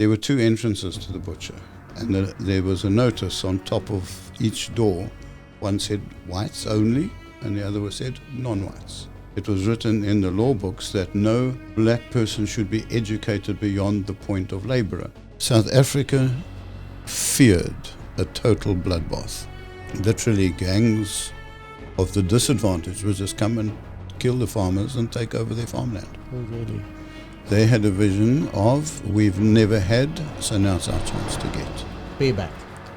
there were two entrances to the butcher, and there was a notice on top of each door. One said whites only, and the other was said non-whites. It was written in the law books that no black person should be educated beyond the point of labourer. South Africa feared a total bloodbath. Literally, gangs of the disadvantaged would just come and kill the farmers and take over their farmland. Oh, really? They had a vision of, we've never had, so now's our chance to get. Payback.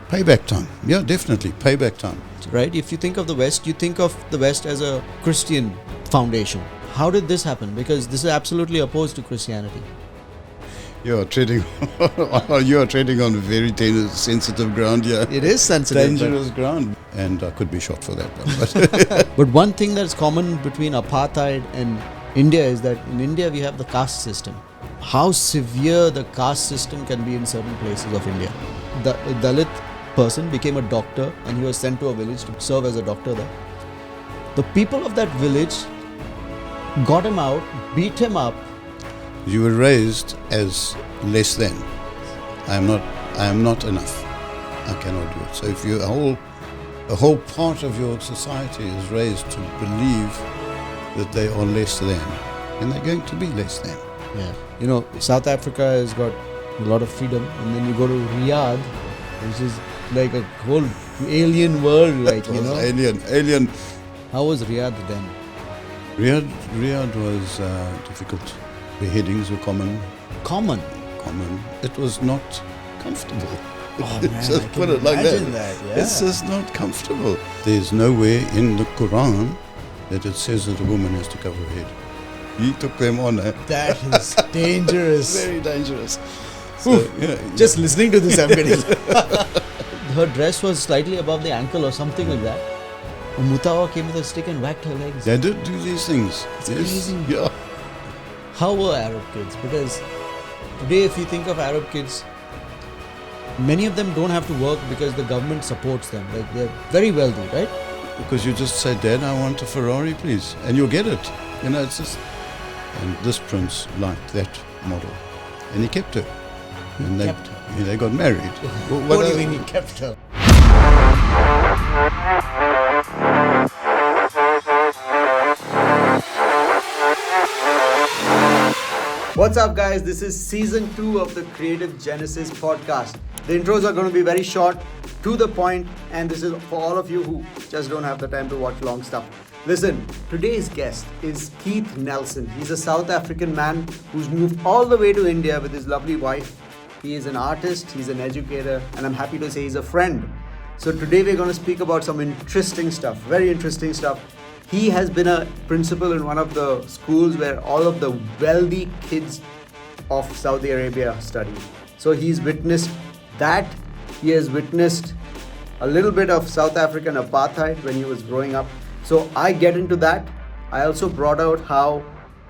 Payback time. Yeah, definitely. Payback time. Right? If you think of the West, you think of the West as a Christian foundation. How did this happen? Because this is absolutely opposed to Christianity. You are treading on very sensitive ground here. It is sensitive. Dangerous ground. And I could be shot for that one. But one thing that's common between apartheid and India is that in India we have the caste system. How severe the caste system can be in certain places of India. The Dalit person became a doctor and he was sent to a village to serve as a doctor there. The people of that village got him out, beat him up. You were raised as less than. I am not enough. I cannot do it. So if you a whole part of your society is raised to believe that they are less than, and they're going to be less than. Yeah. You know, South Africa has got a lot of freedom, and then you go to Riyadh, which is like a whole alien world, like, you know. Alien. How was Riyadh then? Riyadh was difficult. Beheadings were common. Common? Common. It was not comfortable. Oh man, just I put can it like imagine that. Yeah. It's just not comfortable. There's nowhere in the Quran that it says that a woman has to cover her head. He took them on. That is dangerous. Very dangerous. So, Just listening to this, I'm getting... Her dress was slightly above the ankle or something like that. Mutawa came with a stick and whacked her legs. They did do these things. It's crazy. Yeah. How were Arab kids? Because today, if you think of Arab kids, many of them don't have to work because the government supports them. Like, they're very wealthy, right? Because you just say, Dad, I want a Ferrari, please. And you'll get it. You know, it's just... And this prince liked that model. And he kept her. And Kept her? They got married. What do you mean he kept her? What's up, guys? This is season 2 of the Creative Genesis podcast. The intros are going to be very short, to the point, and this is for all of you who just don't have the time to watch long stuff. Listen, today's guest is Keith Nelson. He's a South African man who's moved all the way to India with his lovely wife. He is an artist, he's an educator, and I'm happy to say he's a friend. So today we're going to speak about some interesting stuff, very interesting stuff. He has been a principal in one of the schools where all of the wealthy kids of Saudi Arabia study. So he's witnessed that. He has witnessed a little bit of South African apartheid when he was growing up. So I get into that. I also brought out how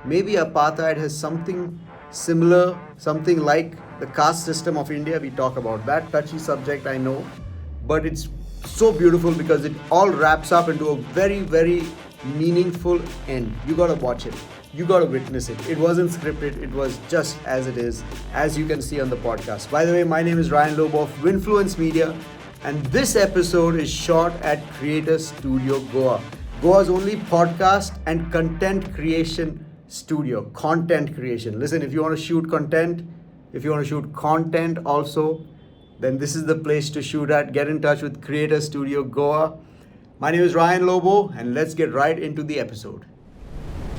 maybe apartheid has something similar, something like the caste system of India. We talk about that touchy subject, I know, but it's so beautiful because it all wraps up into a very, very meaningful end. You gotta watch it. You gotta witness it. It wasn't scripted. It was just as it is, as you can see on the podcast. By the way, my name is Ryan Lobo of Winfluence Media, and this episode is shot at Creator Studio Goa. Goa's only podcast and content creation studio. Content creation. Listen, if you want to shoot content, if you want to shoot content also, then this is the place to shoot at. Get in touch with Creator Studio Goa. My name is Ryan Lobo, and let's get right into the episode.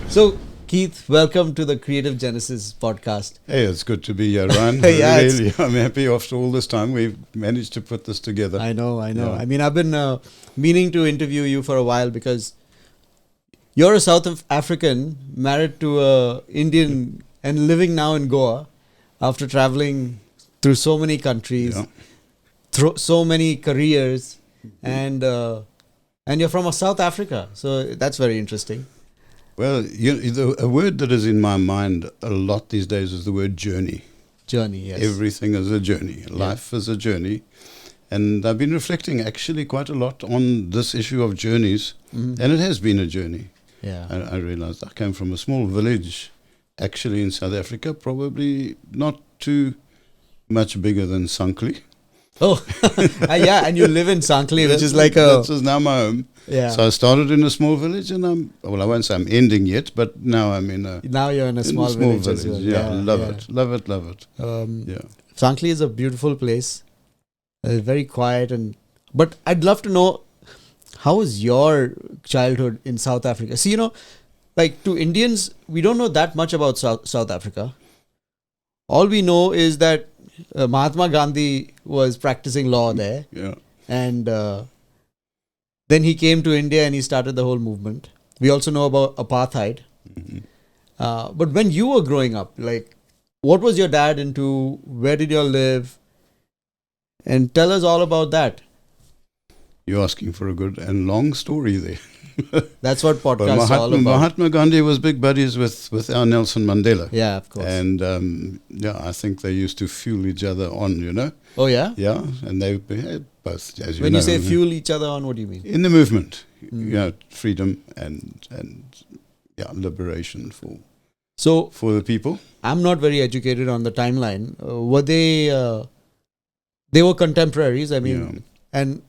So, Keith, welcome to the Creative Genesis podcast. Hey, it's good to be here, Ryan. Yeah, really, I'm happy after all this time we've managed to put this together. I know. Yeah. I mean, I've been meaning to interview you for a while because you're a South African married to an Indian and living now in Goa after traveling through so many countries, through so many careers, and you're from South Africa. So that's very interesting. Well, a word that is in my mind a lot these days is the word journey. Journey, yes. Everything is a journey. Life is a journey. And I've been reflecting actually quite a lot on this issue of journeys. Mm-hmm. And it has been a journey. Yeah. I realized I came from a small village actually in South Africa, probably not too much bigger than Sankli. Oh, yeah, and you live in Sankli, which is like This is now my home. Yeah. So I started in a small village, and I won't say I'm ending yet, but now I'm in a... Now you're in a small village as well. Yeah, love it. Yeah. Sankli is a beautiful place. Very quiet, but I'd love to know, how was your childhood in South Africa? See, like to Indians, we don't know that much about South Africa. All we know is that Mahatma Gandhi was practicing law there. Yeah. And then he came to India and he started the whole movement. We also know about apartheid. Mm-hmm. But when you were growing up, like, what was your dad into? Where did you all live? And tell us all about that. You're asking for a good and long story there. That's what podcasts are all about. Mahatma Gandhi was big buddies with our Nelson Mandela. Yeah, of course. And I think they used to fuel each other on, Oh, yeah? Yeah, and they had both, as you know. When you say fuel each other on, what do you mean? In the movement, freedom and liberation for the people. I'm not very educated on the timeline. Were they were contemporaries, I mean, and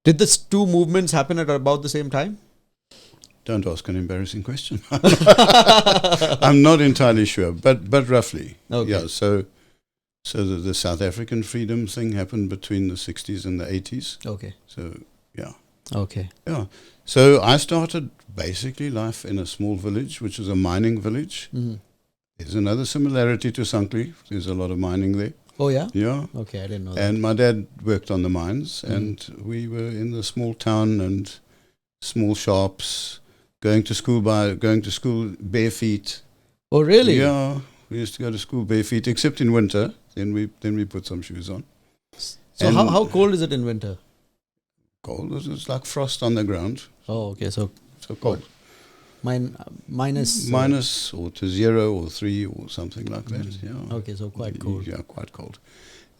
did the two movements happen at about the same time? Don't ask an embarrassing question. I'm not entirely sure, but roughly. Okay. Yeah, so the South African freedom thing happened between the 60s and the 80s. Okay. So, yeah. Okay. Yeah. So I started basically life in a small village, which is a mining village. Mm-hmm. There's another similarity to Sankli. There's a lot of mining there. Oh, yeah? Yeah. Okay, I didn't know that. And my dad worked on the mines, and we were in the small town and small shops, going to school bare feet. Oh, really? Yeah, we used to go to school bare feet, except in winter. Then we put some shoes on. So how cold is it in winter? Cold. It's like frost on the ground. Oh, okay. So cold. Minus or to 0 or 3 or something like that. Yeah. Okay, so quite cold. Yeah, quite cold.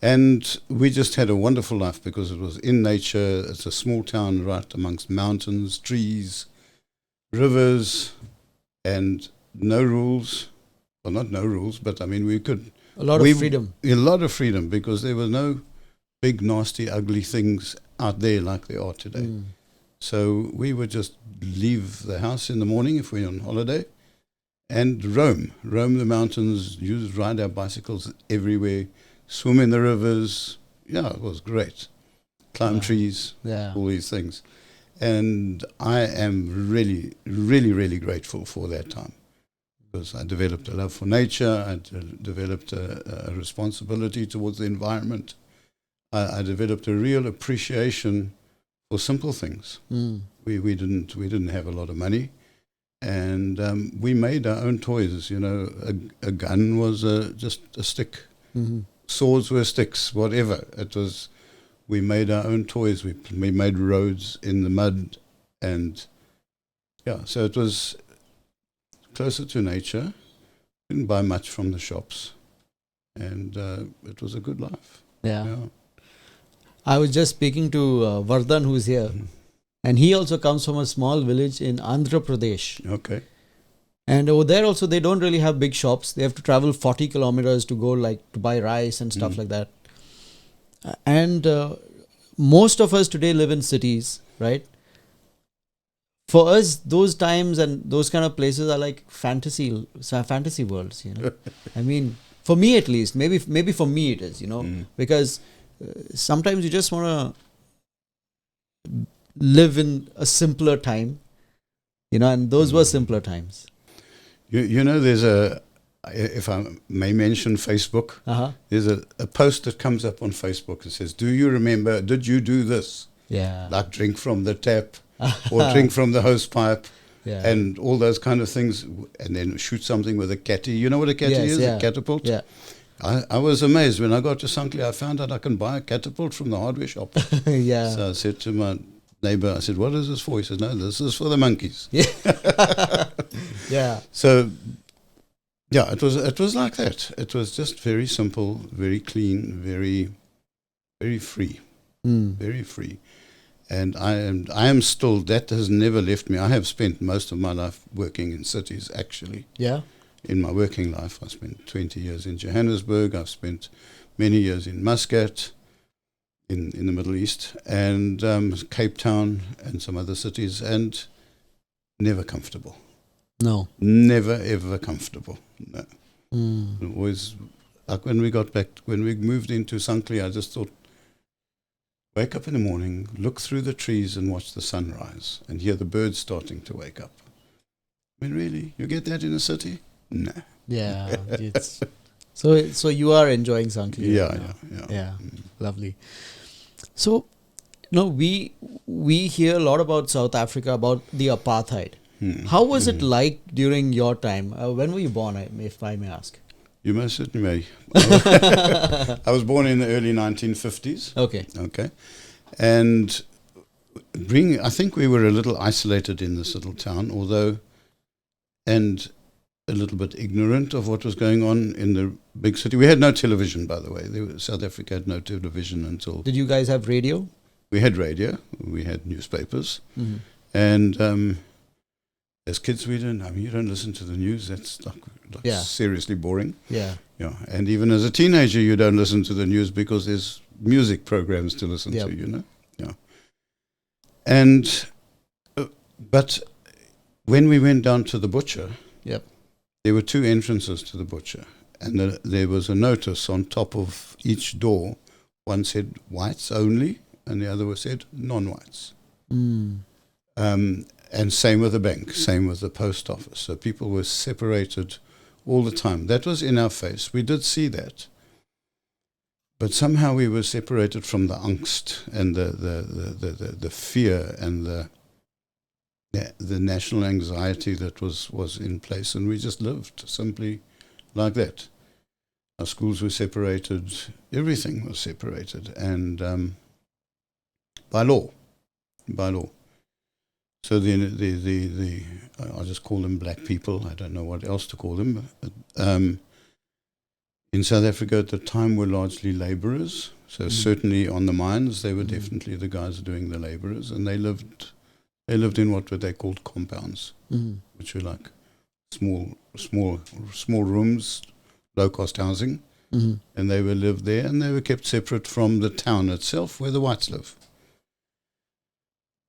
And we just had a wonderful life because it was in nature. It's a small town right amongst mountains, trees, rivers, and no rules. Well, not no rules, but I mean we could... A lot of freedom. A lot of freedom, because there were no big, nasty, ugly things out there like there are today. So we would just leave the house in the morning if we were on holiday and roam the mountains, ride our bicycles everywhere, swim in the rivers. Yeah, it was great. Climb trees, all these things. And I am really, really, really grateful for that time, because I developed a love for nature. I developed a responsibility towards the environment. I developed a real appreciation for simple things. We didn't have a lot of money, and we made our own toys. A gun was just a stick. Swords were sticks. Whatever it was, we made our own toys. We made roads in the mud, and so it was closer to nature. Didn't buy much from the shops, and it was a good life. Yeah. I was just speaking to Vardhan, who's here, and he also comes from a small village in Andhra Pradesh. Okay. And over there also, they don't really have big shops. They have to travel 40 kilometers to go, to buy rice and stuff like that. And most of us today live in cities, right? For us, those times and those kind of places are like fantasy worlds, I mean, for me at least, maybe for me it is, because sometimes you just want to live in a simpler time, and those were simpler times. There's if I may mention Facebook, there's a post that comes up on Facebook that says, "Do you remember, did you do this?" Yeah. Like drink from the tap or drink from the hose pipe. Yeah. And all those kind of things, and then shoot something with a catty. You know what a catty is? A catapult? Yeah. I was amazed when I got to Sankli. I found out I can buy a catapult from the hardware shop. Yeah. So I said to my neighbor, I said, "What is this for?" He said, "No, this is for the monkeys." Yeah. Yeah. So, it was like that. It was just very simple, very clean, very, very free, very free. And I am still, that has never left me. I have spent most of my life working in cities, actually. Yeah. In my working life, I spent 20 years in Johannesburg. I've spent many years in Muscat, in the Middle East, and Cape Town and some other cities, and never comfortable. No. Never ever comfortable. No. Mm. Always, like when we moved into Sankli, I just thought, wake up in the morning, look through the trees and watch the sunrise and hear the birds starting to wake up. I mean, really? You get that in a city? No. Yeah. It's, so you are enjoying Sankli. Yeah. Lovely. So, we hear a lot about South Africa, about the apartheid. How was it like during your time? When were you born, if I may ask? You most certainly may. I was born in the early 1950s. Okay. And I think we were a little isolated in this little town, and a little bit ignorant of what was going on in the big city. We had no television, by the way. South Africa had no television until... Did you guys have radio? We had radio. We had newspapers. Mm-hmm. And as kids, you don't listen to the news. That's seriously boring. Yeah. Yeah. And even as a teenager, you don't listen to the news because there's music programs to listen to, Yeah. And, but when we went down to the butcher, there were two entrances to the butcher, and there was a notice on top of each door. One said whites only, and the other one said non-whites. And same with the bank, same with the post office. So people were separated all the time. That was in our face. We did see that. But somehow we were separated from the angst and the fear and the national anxiety that was in place, and we just lived simply like that. Our schools were separated, everything was separated, and by law. So the I'll just call them black people. I don't know what else to call them. In South Africa at the time were largely labourers. So certainly on the mines, they were definitely the guys doing the labourers, and they lived in what they called compounds, which were like small rooms, low cost housing, and they lived there, and they were kept separate from the town itself where the whites live.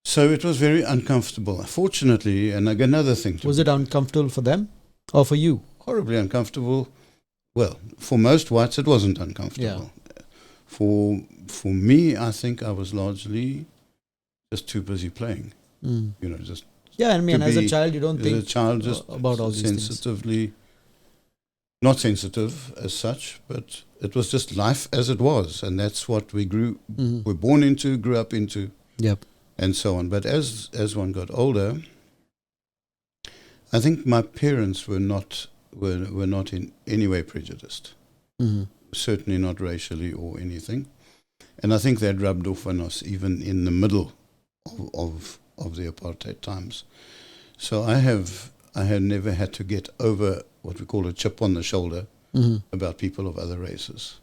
So it was very uncomfortable. Fortunately, and another thing. Was it uncomfortable for them or for you? Horribly uncomfortable. Well, for most whites, it wasn't uncomfortable. Yeah. For me, I think I was largely just too busy playing. Just as a child, you don't think as a child, just about all these sensitively, things. Not sensitive as such, but it was just life as it was, and that's what we were born into, grew up into, and so on. But as one got older, I think my parents were not in any way prejudiced, certainly not racially or anything, and I think that rubbed off on us even in the middle of the apartheid times. So I had never had to get over what we call a chip on the shoulder about people of other races,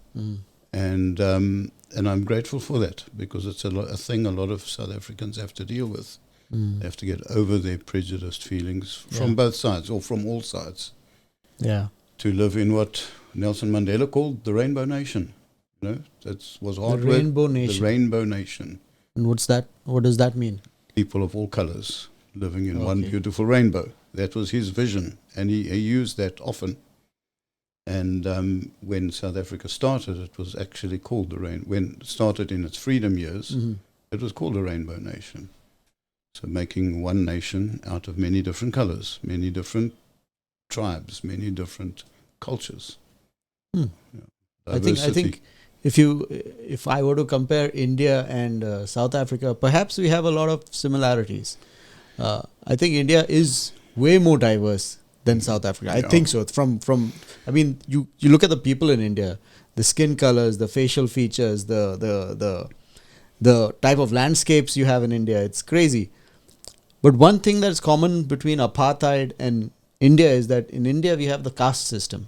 and I'm grateful for that, because it's a thing a lot of South Africans have to deal with. They have to get over their prejudiced feelings from both sides, or from all sides. To live in what Nelson Mandela called the Rainbow Nation. That was hard work. The Rainbow Nation. And what's that? What does that mean? People of all colours living in one beautiful rainbow. That was his vision, and he used that often. And when South Africa started, it was actually called when it started in its freedom years, it was called the Rainbow Nation. So making one nation out of many different colours, many different tribes, many different cultures. I think if I were to compare India and South Africa, perhaps we have a lot of similarities. I think India is way more diverse than South Africa. I think so. You look at the people in India, the skin colors, the facial features, the type of landscapes you have in India. It's crazy. But one thing that's common between apartheid and India is that in India we have the caste system.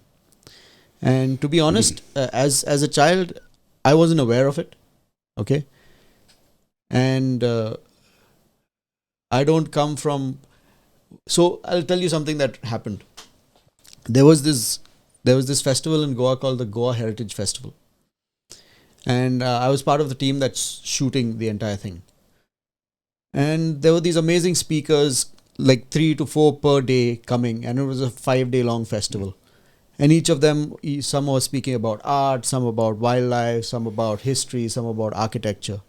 And to be honest, as a child, I wasn't aware of it. Okay. And I don't come from... So I'll tell you something that happened. There was this festival in Goa called the Goa Heritage Festival. And I was part of the team that's shooting the entire thing. And there were these amazing speakers, like 3 to 4 per day coming, and it was a 5-day long festival. And each of them, some were speaking about art, some about wildlife, some about history, some about architecture.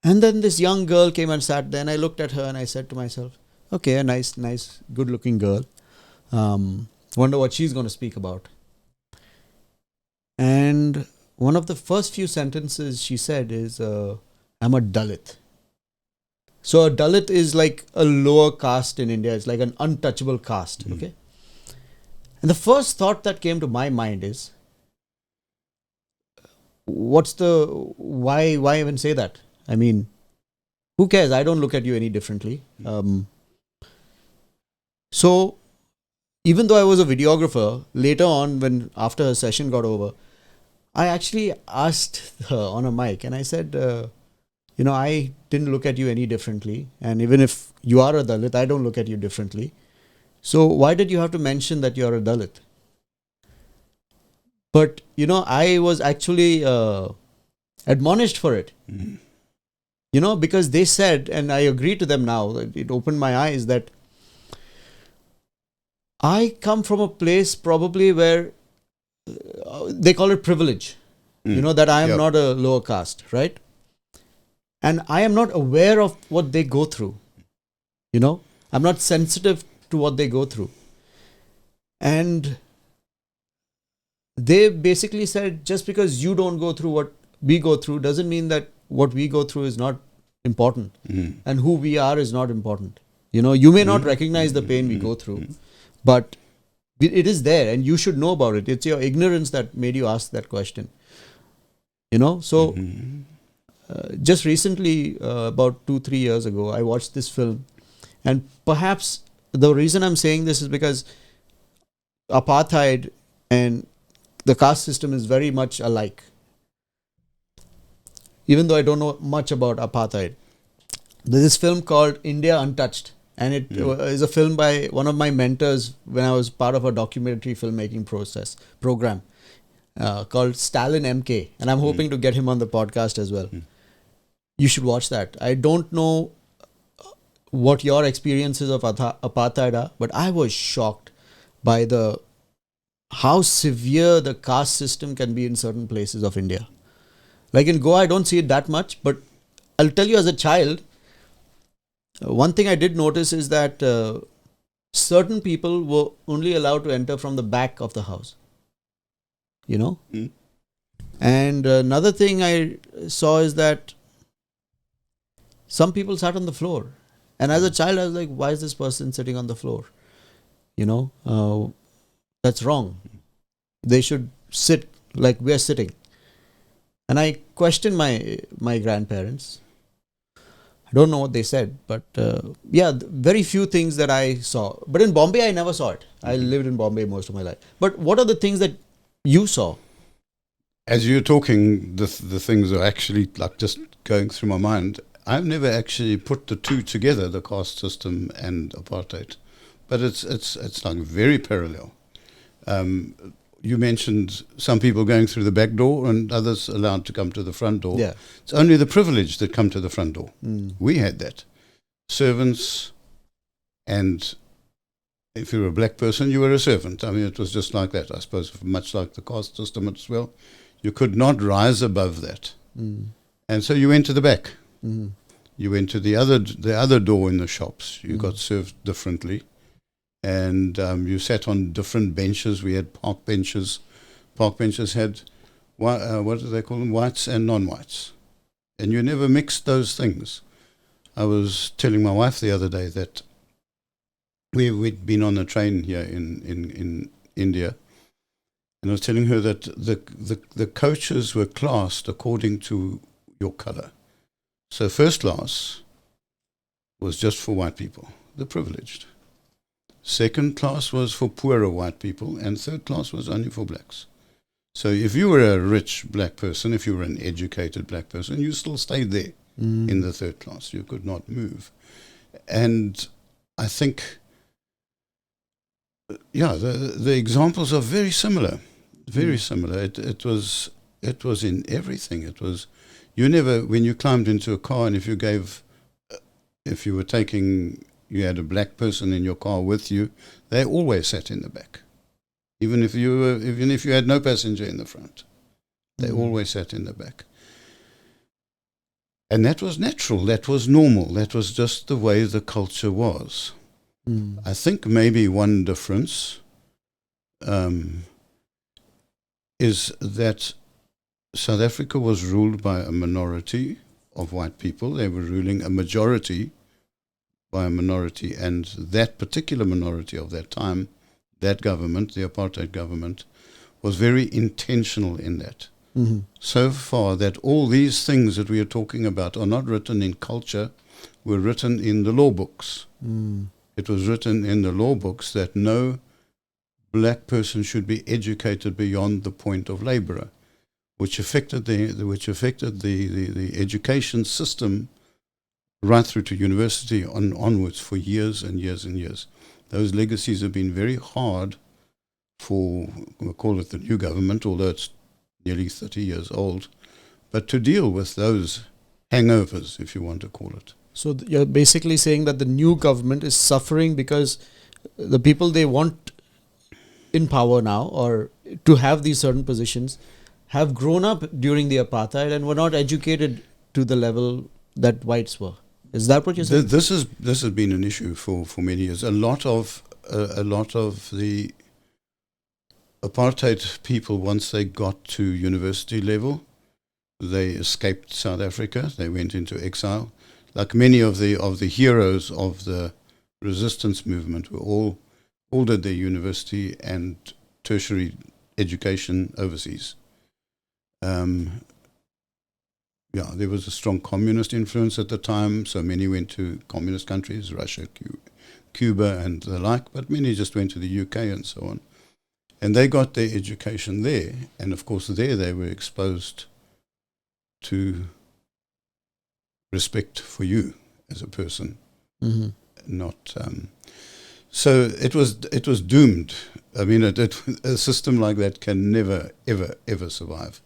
And then this young girl came and sat there, and I looked at her and I said to myself, okay, a nice, good-looking girl. Wonder what she's going to speak about. And one of the first few sentences she said is, I'm a Dalit. So a Dalit is like a lower caste in India. It's like an untouchable caste, okay? And the first thought that came to my mind is, why even say that? I mean, who cares? I don't look at you any differently. So even though I was a videographer, later on, after her session got over, I actually asked her on a mic and I said, I didn't look at you any differently. And even if you are a Dalit, I don't look at you differently. So why did you have to mention that you are a Dalit? But, I was actually admonished for it. Because they said, and I agree to them now, it opened my eyes that I come from a place probably where they call it privilege, that I am not a lower caste, right? And I am not aware of what they go through, I'm not sensitive to what they go through. And they basically said, just because you don't go through what we go through doesn't mean that what we go through is not important and who we are is not important. You may not recognize the pain we go through, but it is there and you should know about it. It's your ignorance that made you ask that question. So just recently, about 2-3 years ago, I watched this film, and perhaps the reason I'm saying this is because apartheid and the caste system is very much alike. Even though I don't know much about apartheid, there's this film called India Untouched, and it is a film by one of my mentors when I was part of a documentary filmmaking program called Stalin MK, and I'm hoping to get him on the podcast as well. You should watch that. I don't know what your experiences of apartheid are, but I was shocked by how severe the caste system can be in certain places of India. Like in Goa, I don't see it that much, but I'll tell you, as a child, one thing I did notice is that certain people were only allowed to enter from the back of the house. And another thing I saw is that some people sat on the floor. And as a child, I was like, why is this person sitting on the floor? That's wrong. They should sit like we're sitting. And I questioned my grandparents. I don't know what they said, but very few things that I saw. But in Bombay, I never saw it. I lived in Bombay most of my life. But what are the things that you saw? As you're talking, the things are actually like just going through my mind. I've never actually put the two together, the caste system and apartheid, but it's like very parallel. You mentioned some people going through the back door and others allowed to come to the front door. Yeah. It's only the privileged that come to the front door. We had that. Servants, and if you were a black person, you were a servant. I mean, it was just like that, I suppose, much like the caste system as well. You could not rise above that. And so you went to the back. You went to the other door in the shops. You got served differently. And you sat on different benches. We had park benches. Park benches had, what do they call them, whites and non-whites. And you never mixed those things. I was telling my wife the other day that we'd been on a train here in India, and I was telling her that the coaches were classed according to your color. So first class was just for white people, the privileged. Second class was for poorer white people, and third class was only for blacks. So if you were a rich black person, if you were an educated black person, you still stayed there in the third class. You could not move. And I think, the examples are very similar, very similar. It was It was in everything. It was, you never, when you climbed into a car and if you were taking, you had a black person in your car with you, they always sat in the back. Even if you had no passenger in the front, they always sat in the back. And that was natural, that was normal, that was just the way the culture was. I think maybe one difference is that South Africa was ruled by a minority of white people. They were ruling a majority by a minority, and that particular minority of that time, that government, the apartheid government, was very intentional in that. So far that all these things that we are talking about are not written in culture, were written in the law books. It was written in the law books that no black person should be educated beyond the point of labourer, which affected the education system right through to university onwards for years and years and years. Those legacies have been very hard for, we'll call it the new government, although it's nearly 30 years old, but to deal with those hangovers, if you want to call it. So you're basically saying that the new government is suffering because the people they want in power now, or to have these certain positions, have grown up during the apartheid and were not educated to the level that whites were. Is that what you're saying? This has been an issue for many years. A lot of the apartheid people, once they got to university level, they escaped South Africa. They went into exile. Like many of the heroes of the resistance movement were all did their university and tertiary education overseas. There was a strong communist influence at the time, so many went to communist countries, Russia, Cuba and the like, but many just went to the UK and so on. And they got their education there, and of course there they were exposed to respect for you as a person, not. So it was doomed. I mean, a system like that can never, ever, ever survive.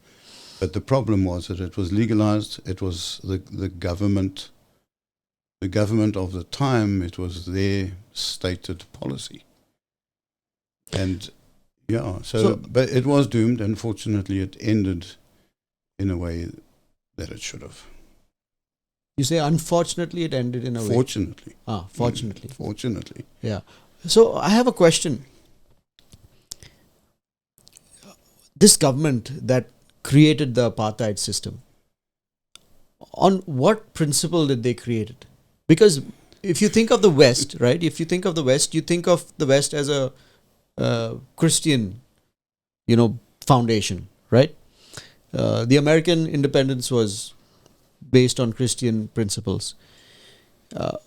But the problem was that it was legalized. It was the government of the time. It was their stated policy, and but it was doomed. And fortunately, it ended in a way that it should have. You say unfortunately it ended in a way. Fortunately. Fortunately. Fortunately. Yeah. So I have a question. This government that created the apartheid system, on what principle did they create it? Because if you think of the West, right? If you think of the West, you think of the West as a Christian, foundation, right? The American independence was based on Christian principles. A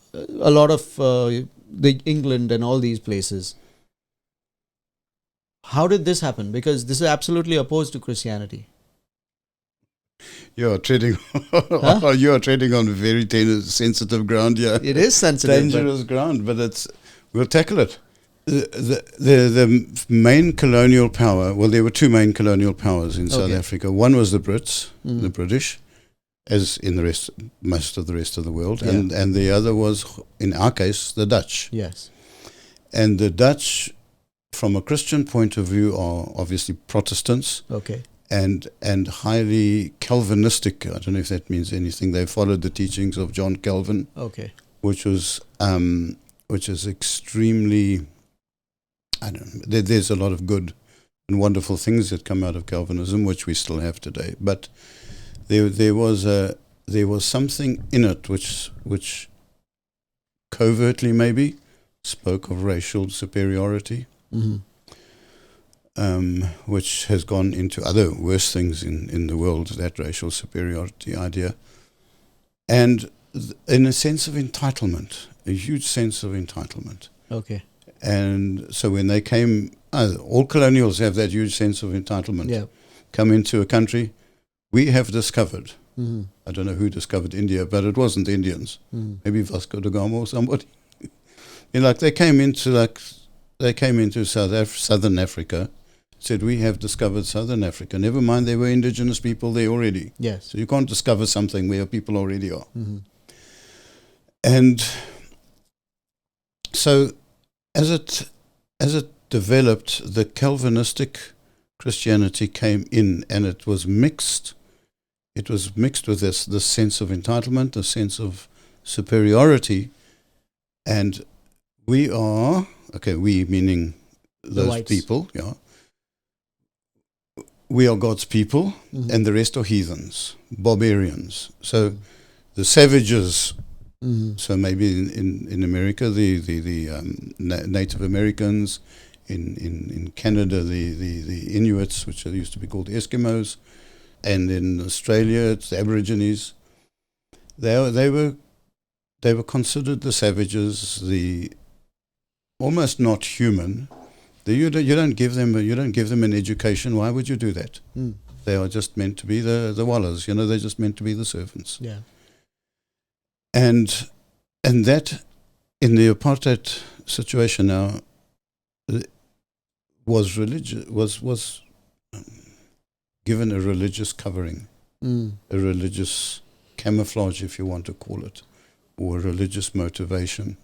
lot of the England and all these places. How did this happen? Because this is absolutely opposed to Christianity. You are treading on very sensitive ground here. It is sensitive. Dangerous ground, but we'll tackle it. The main colonial power, well, there were two main colonial powers in South Africa. One was the Brits, the British, as in most of the rest of the world, and the other was, in our case, the Dutch. Yes. And the Dutch, from a Christian point of view, are obviously Protestants. Okay. And highly Calvinistic. I don't know if that means anything. They followed the teachings of John Calvin. Okay. Which is extremely. I don't know. There's a lot of good and wonderful things that come out of Calvinism, which we still have today. But there was something in it which covertly maybe spoke of racial superiority. Which has gone into other worse things in the world, that racial superiority idea. And in a sense of entitlement, a huge sense of entitlement. Okay. And so when they came, all colonials have that huge sense of entitlement. Yeah. Come into a country, we have discovered. I don't know who discovered India, but it wasn't Indians. Maybe Vasco da Gama or somebody. They came into southern Africa said, we have discovered Southern Africa. Never mind, there were indigenous people there already. Yes. So you can't discover something where people already are. Mm-hmm. And so as it developed, the Calvinistic Christianity came in, and it was mixed. It was mixed with this sense of entitlement, a sense of superiority. And we are, we meaning those whites. people, yeah. We are God's people, Mm-hmm. and the rest are heathens, barbarians. So the savages, Mm-hmm. so maybe in America, the Native Americans, in Canada, the Inuits, which used to be called Eskimos, and in Australia, it's the Aborigines. They were considered the savages, the almost not human. You don't give them an education. Why would you do that? Mm. They are just meant to be the wallahs. They're just meant to be the servants. Yeah. And that in the apartheid situation now was given a religious covering, Mm. a religious camouflage, if you want to call it, or a religious motivation.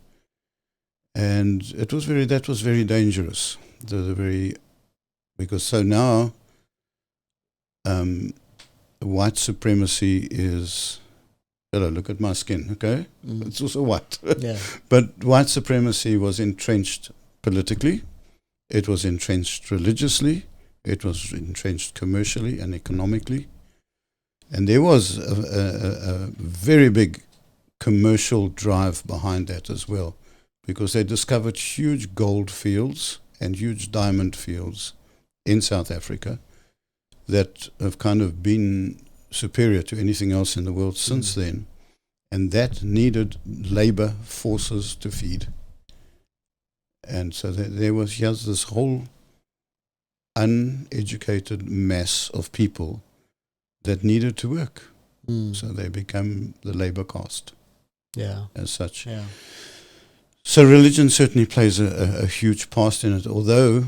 And that was very dangerous. Because so now white supremacy is, hello, look at my skin, okay? Mm. It's also white. Yeah. But white supremacy was entrenched politically, it was entrenched religiously, it was entrenched commercially and economically. And there was a very big commercial drive behind that as well, because they discovered huge gold fields and huge diamond fields in South Africa that have kind of been superior to anything else in the world since then. And that needed labor forces to feed. And so there was this whole uneducated mass of people that needed to work. Mm. So they become the labor caste Yeah. as such. Yeah. So religion certainly plays a huge part in it, although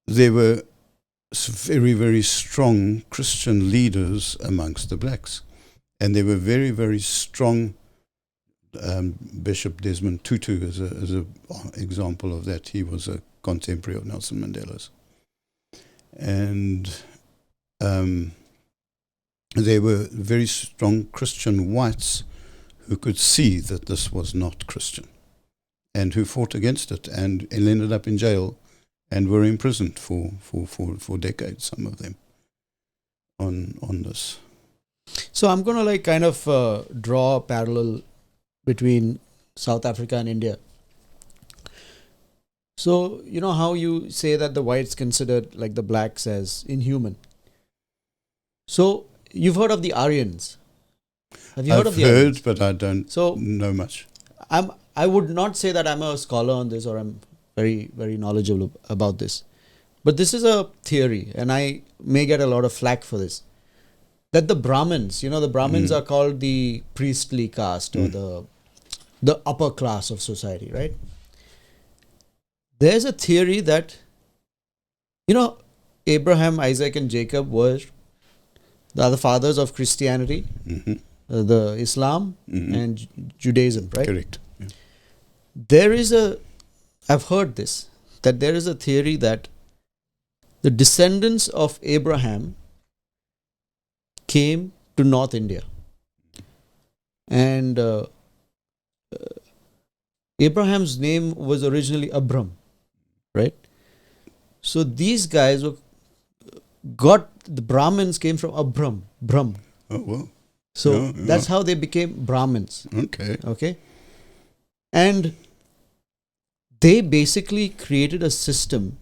there were very, very strong Christian leaders amongst the blacks. And there were very, very strong, Bishop Desmond Tutu as an example of that. He was a contemporary of Nelson Mandela's. And there were very strong Christian whites who could see that this was not Christian, and who fought against it and ended up in jail and were imprisoned for decades, some of them, on this. So I'm going to kind of draw a parallel between South Africa and India. So, you know how you say that the whites considered the blacks as inhuman. So you've heard of the Aryans. Have you heard of the Aryans? But I don't know much. I would not say that I'm a scholar on this or I'm very, very knowledgeable about this. But this is a theory, and I may get a lot of flack for this. That the Brahmins, the Brahmins are called the priestly caste or the upper class of society, right? There's a theory that, Abraham, Isaac, and Jacob were the fathers of Christianity, the Islam, and Judaism, right? Correct. Yeah. I've heard this, that there is a theory that the descendants of Abraham came to North India. And Abraham's name was originally Abram, right? So these guys the Brahmins came from Brahm. Oh, well. So Yeah. that's how they became Brahmins. Okay. And they basically created a system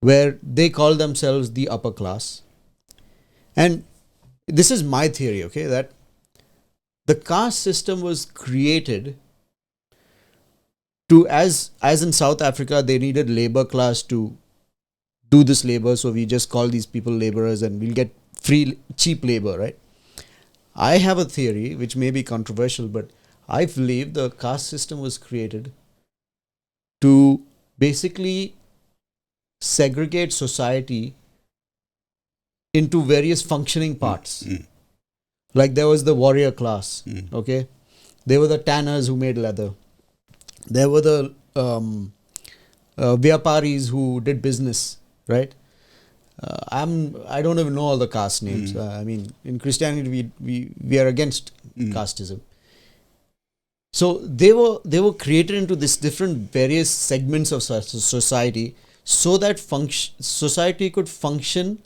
where they call themselves the upper class. And this is my theory, okay, that the caste system was created to, as in South Africa, they needed labor class to do this labor, so we just call these people laborers and we'll get free, cheap labor, right? I have a theory, which may be controversial, but I believe the caste system was created to basically segregate society into various functioning parts. Like there was the warrior class, okay? There were the tanners who made leather. There were the Vyaparis who did business, right? I don't even know all the caste names. I mean, in Christianity, we are against casteism. So they were created into this different various segments of society, so that society could function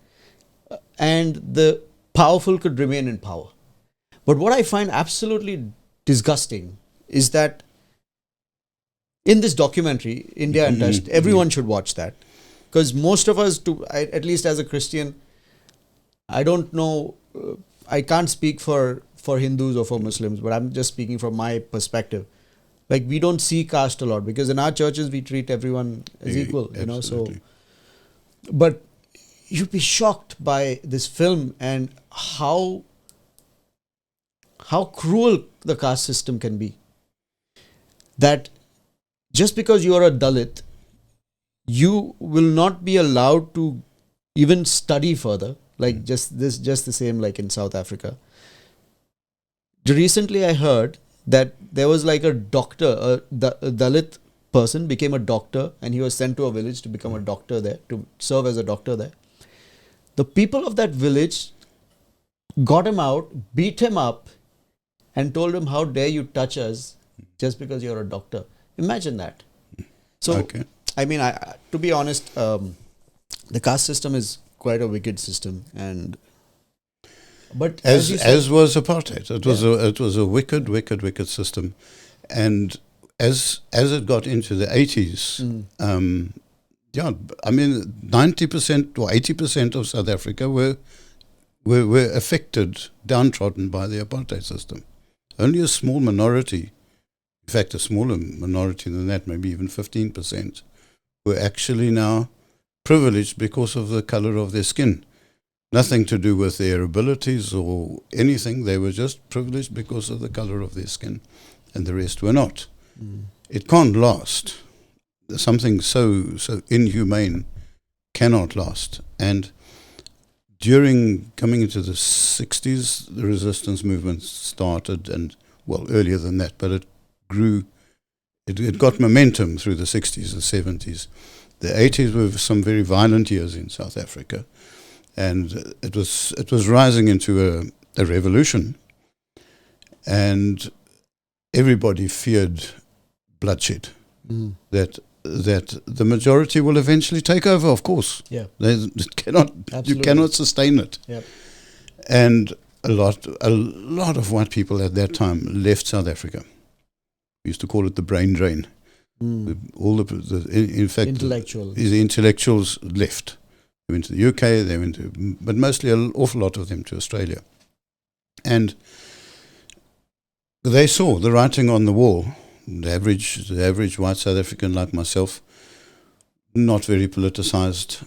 and the powerful could remain in power. But what I find absolutely disgusting is that in this documentary, India Untouched, everyone should watch that. Because most of us, at least as a Christian, I don't know, I can't speak for Hindus or for Muslims, but I'm just speaking from my perspective. Like, we don't see caste a lot, because in our churches we treat everyone as equal, you know. So, but you'd be shocked by this film and how cruel the caste system can be. That just because you are a Dalit, you will not be allowed to even study further. Like just the same like in South Africa. Recently I heard that there was like a doctor, a Dalit person became a doctor, and he was sent to a village to become a doctor there, to serve as a doctor there. The people of that village got him out, beat him up, and told him, how dare you touch us just because you're a doctor. Imagine that. So, I mean, to be honest, the caste system is quite a wicked system, but as was apartheid, it was a wicked system, and as it got into the 80s, I mean, 90% or 80% of South Africa were affected, downtrodden by the apartheid system. Only a small minority, in fact, a smaller minority than that, maybe even 15%, were actually now privileged because of the color of their skin. Nothing to do with their abilities or anything. They were just privileged because of the color of their skin, and the rest were not. It can't last. Something so inhumane cannot last. And during coming into the 60s, the resistance movement started, and well, earlier than that, but it grew. It got momentum through the 60s, the 70s. The 80s were some very violent years in South Africa, and it was rising into a revolution, and everybody feared bloodshed. That the majority will eventually take over. Of course, you cannot sustain it. And a lot of white people at that time left South Africa. We used to call it the brain drain. All in fact, the intellectuals left. They went to the UK, but mostly an awful lot of them to Australia. And they saw the writing on the wall. The average white South African like myself, not very politicized,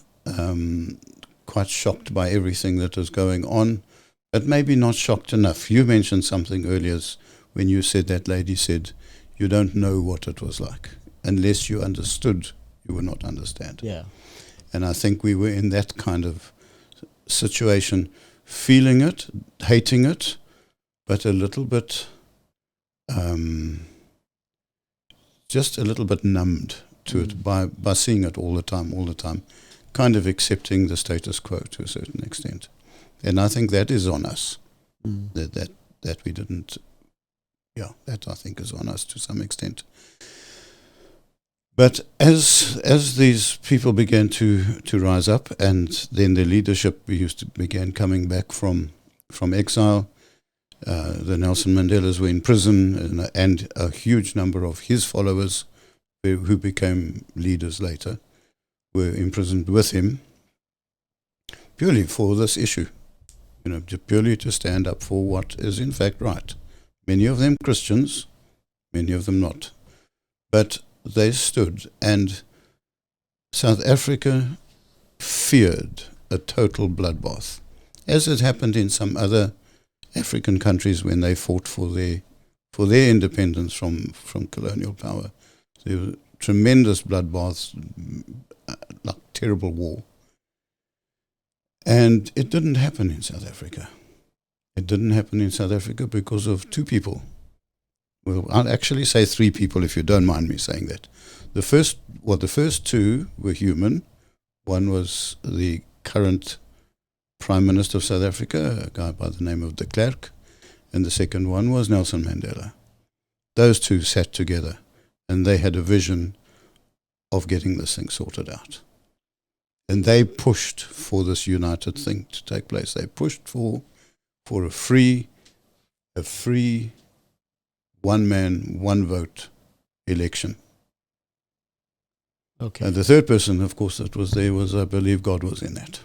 quite shocked by everything that was going on, but maybe not shocked enough. You mentioned something earlier when you said that lady said, you don't know what it was like. Unless you understood, you would not understand. Yeah. And I think we were in that kind of situation, feeling it, hating it, but a little bit, just a little bit numbed to it by seeing it all the time, kind of accepting the status quo to a certain extent. And I think that is on us, that we didn't, that I think is on us to some extent. But as these people began to rise up, and then the leadership began coming back from exile, the Nelson Mandelas were in prison, and a huge number of his followers, who became leaders later, were imprisoned with him, purely for this issue, purely to stand up for what is in fact right. Many of them Christians, many of them not. But they stood, and South Africa feared a total bloodbath, as it happened in some other African countries when they fought for their independence from colonial power. There were tremendous bloodbaths, like terrible war. And it didn't happen in South Africa. It didn't happen in South Africa because of two people. Well, I'll actually say three people if you don't mind me saying that. The first two were human. One was the current Prime Minister of South Africa, a guy by the name of de Klerk, and the second one was Nelson Mandela. Those two sat together and they had a vision of getting this thing sorted out. And they pushed for this united thing to take place. They pushed for a free one man, one vote election. Okay. And the third person, of course, that was there was, I believe, God was in that.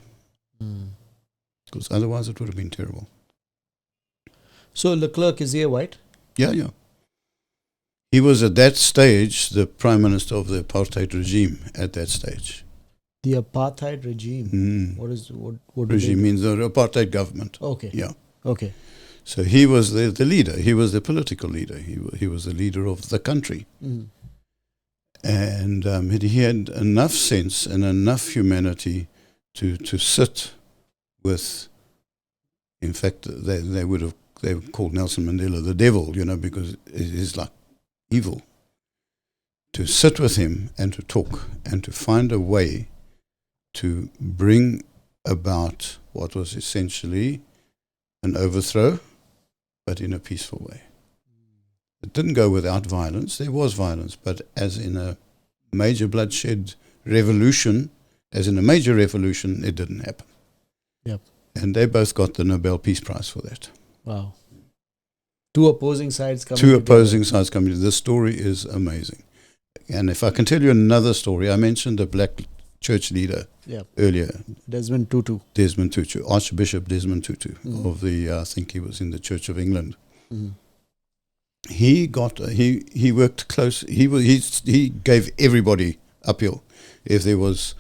Because otherwise it would have been terrible. So de Klerk, is he a white? Yeah. He was at that stage the Prime Minister of the Apartheid regime at that stage. The Apartheid regime. What Regime means the Apartheid government. Okay. Yeah. Okay. So he was the leader. He was the political leader. He was the leader of the country. And he had enough sense and enough humanity to sit with. In fact, they would call Nelson Mandela the devil, because it is like evil. To sit with him and to talk and to find a way to bring about what was essentially an overthrow, but in a peaceful way. It didn't go without violence. There was violence, but as in a major bloodshed revolution, it didn't happen. Yep. And they both got the Nobel Peace Prize for that. Wow. Two opposing sides coming together. The story is amazing. And if I can tell you another story, I mentioned the black church leader earlier. Desmond Tutu, Archbishop Desmond Tutu of the, I think he was in the Church of England. He worked close. He gave everybody uphill. If there was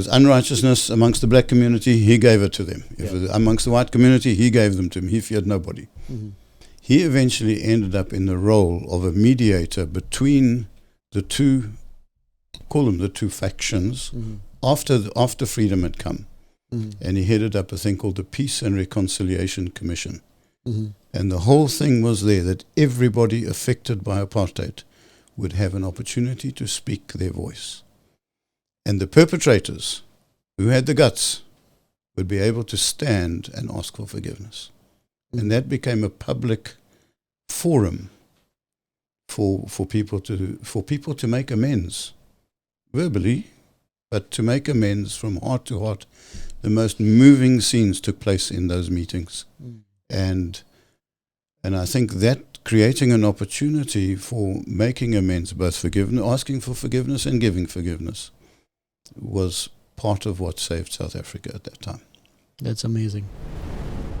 unrighteousness amongst the black community, he gave it to them. If it was amongst the white community, he gave them to them. He feared nobody. He eventually ended up in the role of a mediator between the two, call them the two factions, after freedom had come. And he headed up a thing called the Peace and Reconciliation Commission. And the whole thing was there that everybody affected by apartheid would have an opportunity to speak their voice. And the perpetrators, who had the guts, would be able to stand and ask for forgiveness. And that became a public forum for people to make amends, verbally, but to make amends from heart to heart. The most moving scenes took place in those meetings. And I think that creating an opportunity for making amends, both asking for forgiveness and giving forgiveness, was part of what saved South Africa at that time. That's amazing.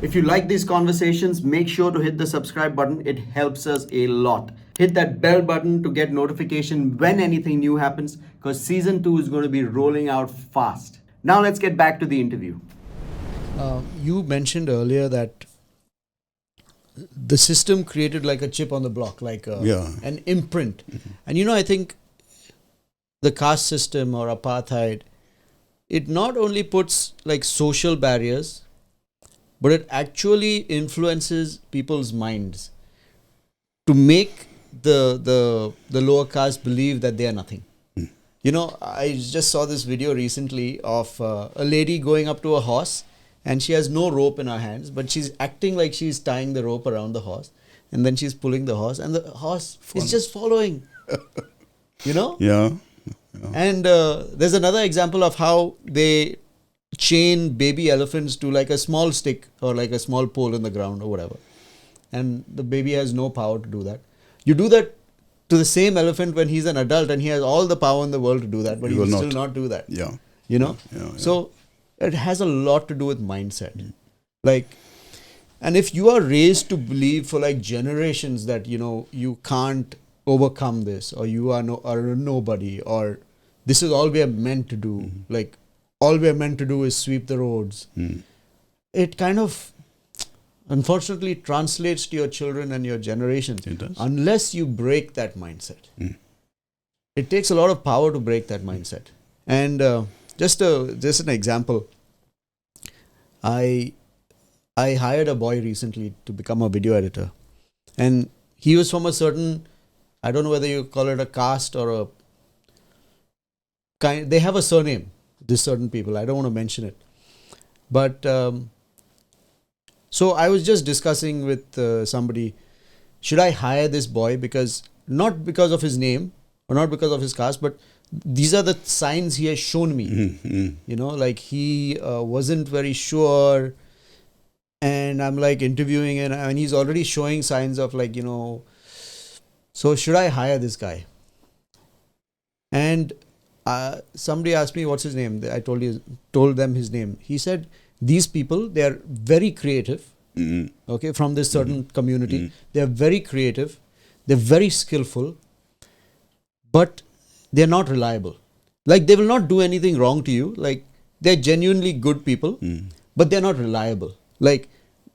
If you like these conversations, make sure to hit the subscribe button. It helps us a lot. Hit that bell button to get notification when anything new happens, because season 2 is going to be rolling out fast. Now let's get back to the interview. You mentioned earlier that the system created like a chip on the block, like an imprint. And I think the caste system or apartheid, it not only puts like social barriers, but it actually influences people's minds to make the lower caste believe that they are nothing. I just saw this video recently of a lady going up to a horse, and she has no rope in her hands, but she's acting like she's tying the rope around the horse, and then she's pulling the horse, and the horse is just following. Yeah. And there's another example of how they chain baby elephants to like a small stick or like a small pole in the ground or whatever. And the baby has no power to do that. You do that to the same elephant when he's an adult and he has all the power in the world to do that, but he will still not do that. Yeah. So it has a lot to do with mindset. And if you are raised to believe for like generations that, you can't overcome this, or you are a nobody, or this is all we are meant to do, like all we are meant to do is sweep the roads, it kind of unfortunately translates to your children and your generations. It does. Unless you break that mindset. it takes a lot of power to break that mindset. And just an example, I hired a boy recently to become a video editor, and he was from a certain, I don't know whether you call it a caste or a kind. They have a surname, these certain people. I don't want to mention it, but so I was just discussing with somebody, should I hire this boy? Because not because of his name or not because of his caste, but these are the signs he has shown me. You know, like he wasn't very sure, and I'm like interviewing him, and he's already showing signs of like, you know, so should I hire this guy? And somebody asked me what's his name. I told them his name. He said, these people, they are very creative. Okay, from this certain community, they are very creative, they're very skillful, but they're not reliable. Like, they will not do anything wrong to you. Like, they're genuinely good people, but they're not reliable. Like,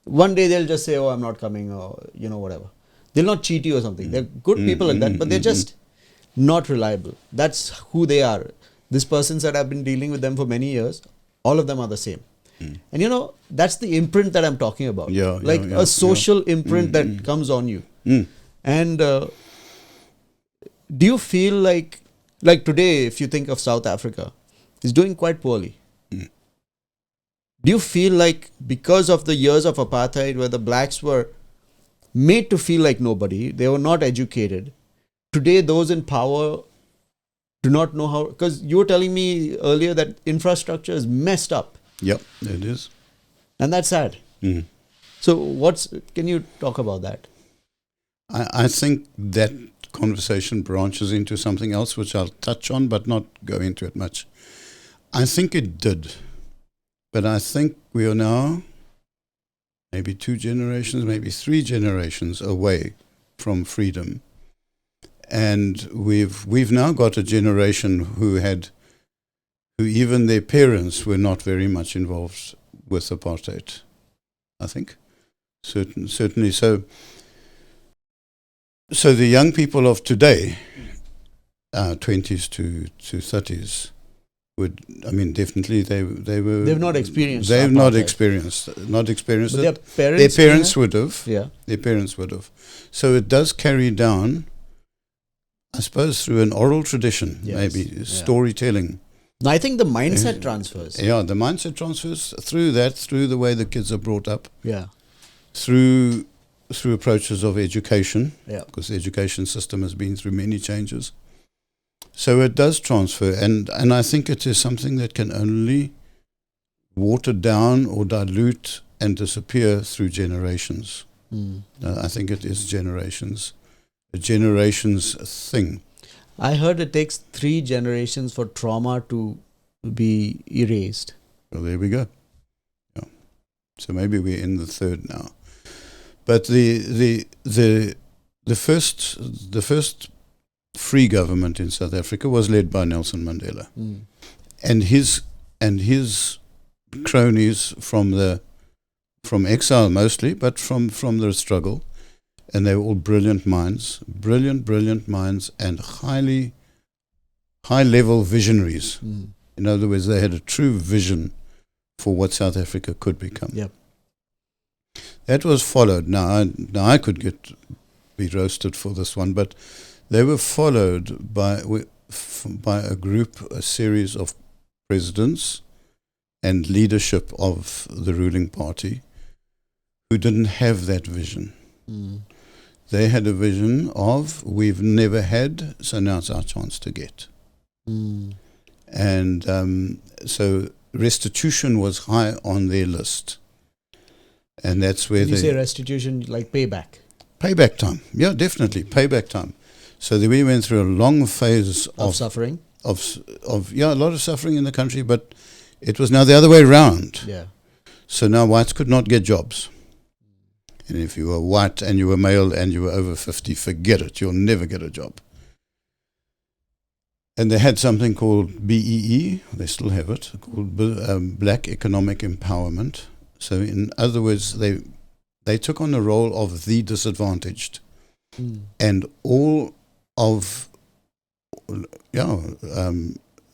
one day they'll just say, oh, I'm not coming, or, you know, whatever. They'll not cheat you or something. They're good people like that, but they're just not reliable. That's who they are. This person said, I've been dealing with them for many years. All of them are the same. And you know, that's the imprint that I'm talking about. A social imprint that comes on you. And do you feel like today, if you think of South Africa, it's doing quite poorly. Do you feel like because of the years of apartheid, where the blacks were made to feel like nobody, they were not educated, today those in power do not know how, because you were telling me earlier that infrastructure is messed up. Yep, it is. And that's sad. So can you talk about that? I think that conversation branches into something else, which I'll touch on, but not go into it much. I think it did. But I think we are now maybe 2 generations, maybe 3 generations away from freedom. And we've now got a generation who even their parents were not very much involved with apartheid, I think. Certainly. So the young people of today, 20s to 30s, definitely they've not experienced. They've not experienced but it. Their parents would have. Yeah. Their parents would have. So it does carry down, I suppose, through an oral tradition, maybe storytelling. I think the mindset transfers. Yeah, the mindset transfers through the way the kids are brought up. Yeah. Through approaches of education. Yeah. Because the education system has been through many changes. So it does transfer, and I think it is something that can only water down or dilute and disappear through generations. I think it is a generations thing. I heard it takes 3 generations for trauma to be erased. Well, there we go. Yeah. So maybe we're in the 3rd now. But the first free government in South Africa was led by Nelson Mandela, and his cronies from exile mostly, but from the struggle. And they were all brilliant minds, and high-level visionaries. In other words, they had a true vision for what South Africa could become. Yep. That was followed. Now I could be roasted for this one, but they were followed by a series of presidents and leadership of the ruling party who didn't have that vision. They had a vision of, we've never had, so now it's our chance to get. And so restitution was high on their list. And that's where you say restitution, like payback? Payback time. Yeah, definitely. Payback time. So we went through a long phase of suffering? Of a lot of suffering in the country, but it was now the other way around. Yeah. So now whites could not get jobs. And if you were white and you were male and you were over 50, forget it. You'll never get a job. And they had something called BEE, they still have it, called Black Economic Empowerment. So in other words, they took on the role of the disadvantaged. And all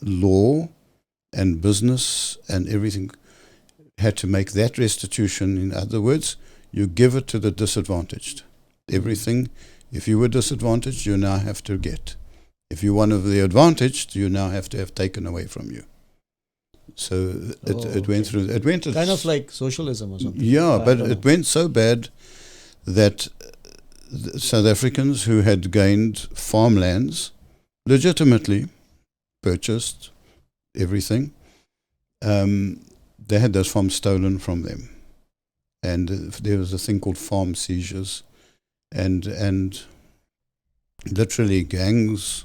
law and business and everything had to make that restitution. In other words, you give it to the disadvantaged. Everything, if you were disadvantaged, you now have to get. If you're one of the advantaged, you now have to have taken away from you. So it went through. It went kind of like socialism or something. Yeah, but it went so bad that South Africans who had gained farmlands legitimately purchased everything. They had those farms stolen from them, and there was a thing called farm seizures, and literally gangs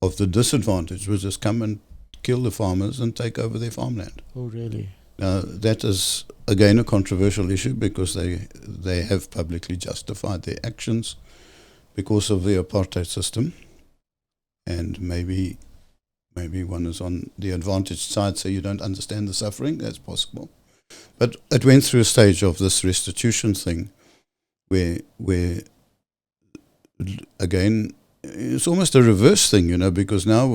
of the disadvantaged would just come and kill the farmers and take over their farmland. Oh, really? Now that is again a controversial issue because they have publicly justified their actions because of the apartheid system, and maybe one is on the advantaged side, so you don't understand the suffering. That's possible, but it went through a stage of this restitution thing, where again it's almost a reverse thing, because now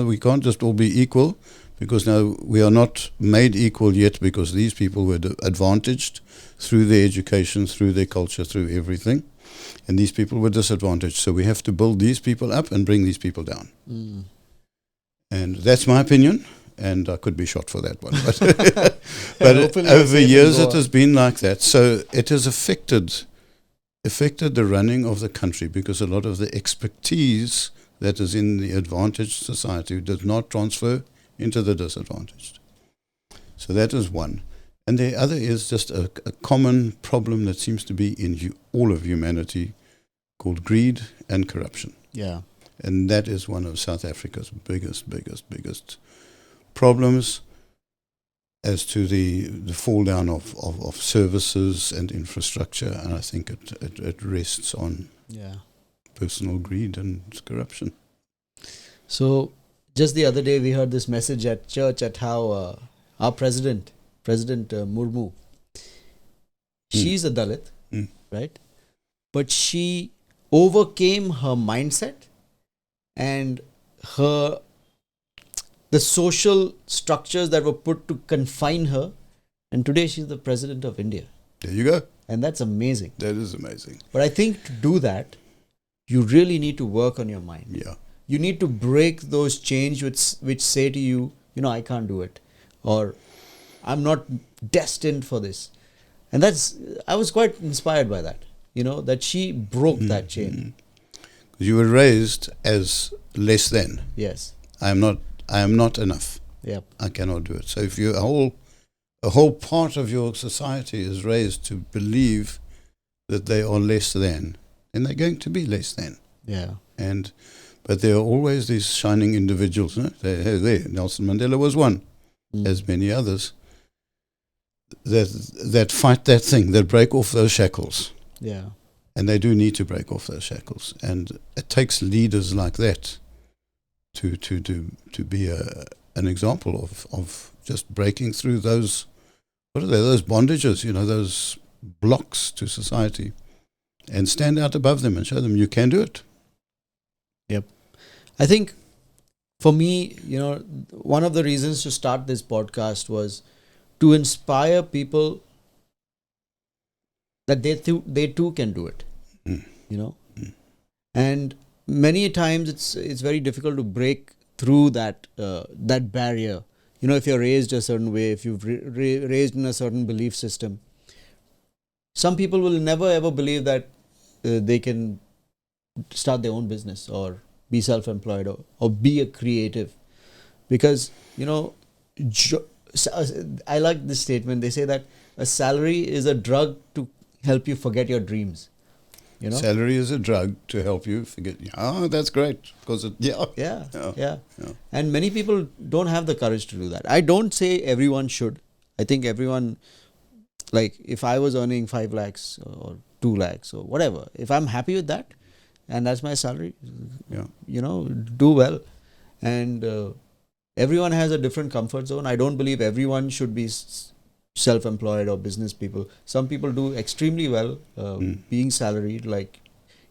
we can't just all be equal, because now we are not made equal yet, because these people were advantaged through their education, through their culture, through everything, and these people were disadvantaged. So we have to build these people up and bring these people down. Mm. And that's my opinion, and I could be shot for that one. But over years it has been like that. So it has affected the running of the country, because a lot of the expertise that is in the advantaged society does not transfer into the disadvantaged. So that is one. And the other is just a common problem that seems to be in all of humanity, called greed and corruption. Yeah. And that is one of South Africa's biggest problems as to the fall down of services and infrastructure. And I think it rests on personal greed and corruption. So just the other day we heard this message at church at how our President Murmu, she's a Dalit, right? But she overcame her mindset and the social structures that were put to confine her, and today she's the President of India. There you go. And that's amazing. That is amazing. But I think to do that, you really need to work on your mind. Yeah. You need to break those chains which say to you, I can't do it, or I'm not destined for this. And I was quite inspired by that, that she broke that chain. You were raised as less than. Yes. I am not enough. Yep. I cannot do it. So if a whole part of your society is raised to believe that they are less than, then they're going to be less than. Yeah. But there are always these shining individuals. There, Nelson Mandela was one, as many others, that fight that thing, that break off those shackles. Yeah. And they do need to break off those shackles. And it takes leaders like that to be an example of just breaking through those, what are they, those bondages, those blocks to society, and stand out above them and show them you can do it. Yep. I think for me, one of the reasons to start this podcast was to inspire people that they too can do it, and many times it's very difficult to break through that barrier. If you're raised a certain way, if you've raised in a certain belief system, some people will never ever believe that they can start their own business or be self-employed or be a creative, because I like this statement. They say that a salary is a drug to help you forget your dreams. Salary is a drug to help you forget. Oh, that's great, because yeah. And many people don't have the courage to do that. I don't say everyone should. I think everyone, like if I was earning 5 lakhs or 2 lakhs or whatever, if I'm happy with that and that's my salary, do well. And everyone has a different comfort zone. I don't believe everyone should be self-employed or business people. Some people do extremely well being salaried, like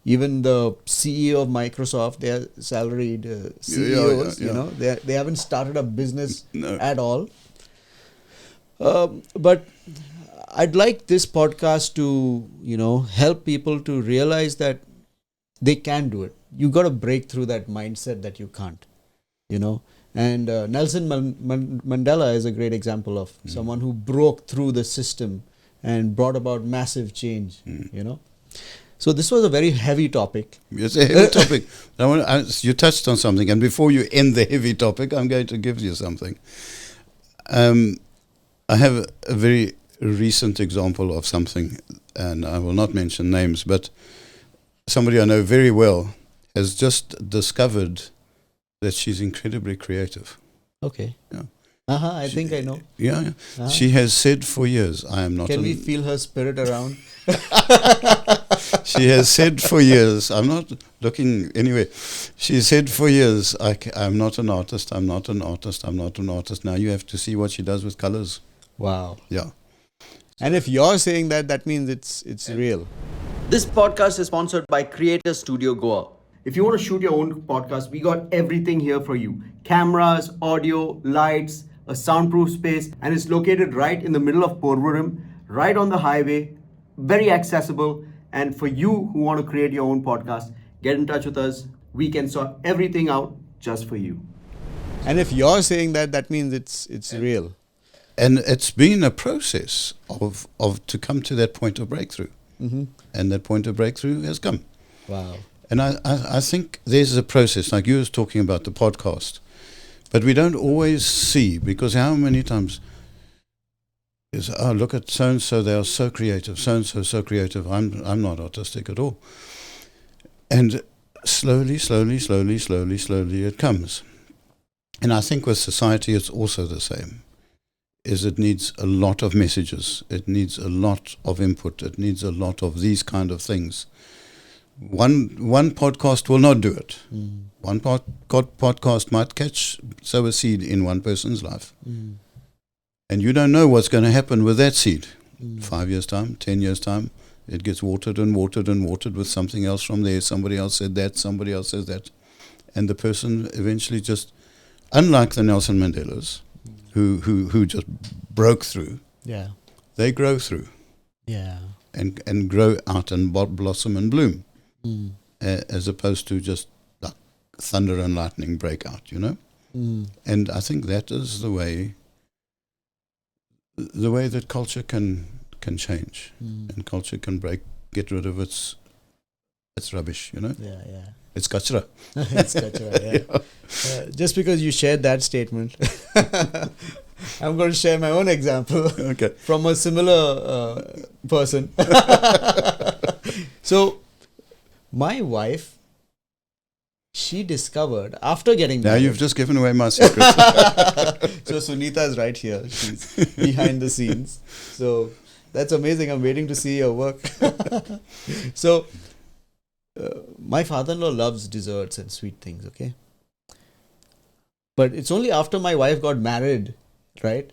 even the CEO of Microsoft, they are salaried CEOs. yeah. You know, they haven't started a business No. at all. But I'd like this podcast to, you know, help people to realize that they can do it. You got to break through that mindset that you can't, you know. And Nelson Mandela is a great example of someone who broke through the system and brought about massive change, you know. So this was a very heavy topic. It's a heavy topic. You touched on something, and before you end the heavy topic, I'm going to give you something. I have a very recent example of something, and I will not mention names, but somebody I know very well has just discovered that she's incredibly creative. Okay. Yeah. I think I know. Yeah. She has said for years, I am not... Can we feel her spirit around? She has said for years, I'm not looking anywhere. She said for years, I'm not an artist, I'm not an artist, I'm not an artist. Now you have to see what she does with colors. Wow. Yeah. And if you're saying that, that means it's real. This podcast is sponsored by Creator Studio Goa. If you want to shoot your own podcast, we got everything here for you. Cameras, audio, lights, a soundproof space, and it's located right in the middle of Porvorim, right on the highway, very accessible. And for you who want to create your own podcast, get in touch with us. We can sort everything out just for you. And if you're saying that, that means it's real. And it's been a process of to come to that point of breakthrough. Mm-hmm. And that point of breakthrough has come. Wow. And I think there's a process, like you was talking about the podcast, but we don't always see, because how many times is, oh, look at so-and-so, they are so creative, so-and-so, so creative, I'm not artistic at all. And slowly it comes. And I think with society it's also the same, is it needs a lot of messages, it needs a lot of input, it needs a lot of these kind of things. One podcast will not do it. One podcast might sow a seed in one person's life. And you don't know what's going to happen with that seed. 5 years' time, 10 years' time, it gets watered and watered and watered with something else from there. Somebody else said that, somebody else says that. And the person eventually just, unlike the Nelson Mandelas, who just broke through, they grow through. And grow out and blossom and bloom. As opposed to just like thunder and lightning break out, you know? And I think that is the way that culture can change, and culture can get rid of its rubbish, you know? It's kachra. It's kachra, just because you shared that statement, I'm going to share my own example from a similar person. So, my wife, she discovered after getting married. Now you've just given away my secret. So Sunita is right here. She's behind the scenes. So that's amazing. I'm waiting to see her work. So my father-in-law loves desserts and sweet things, okay? But it's only after my wife got married, right,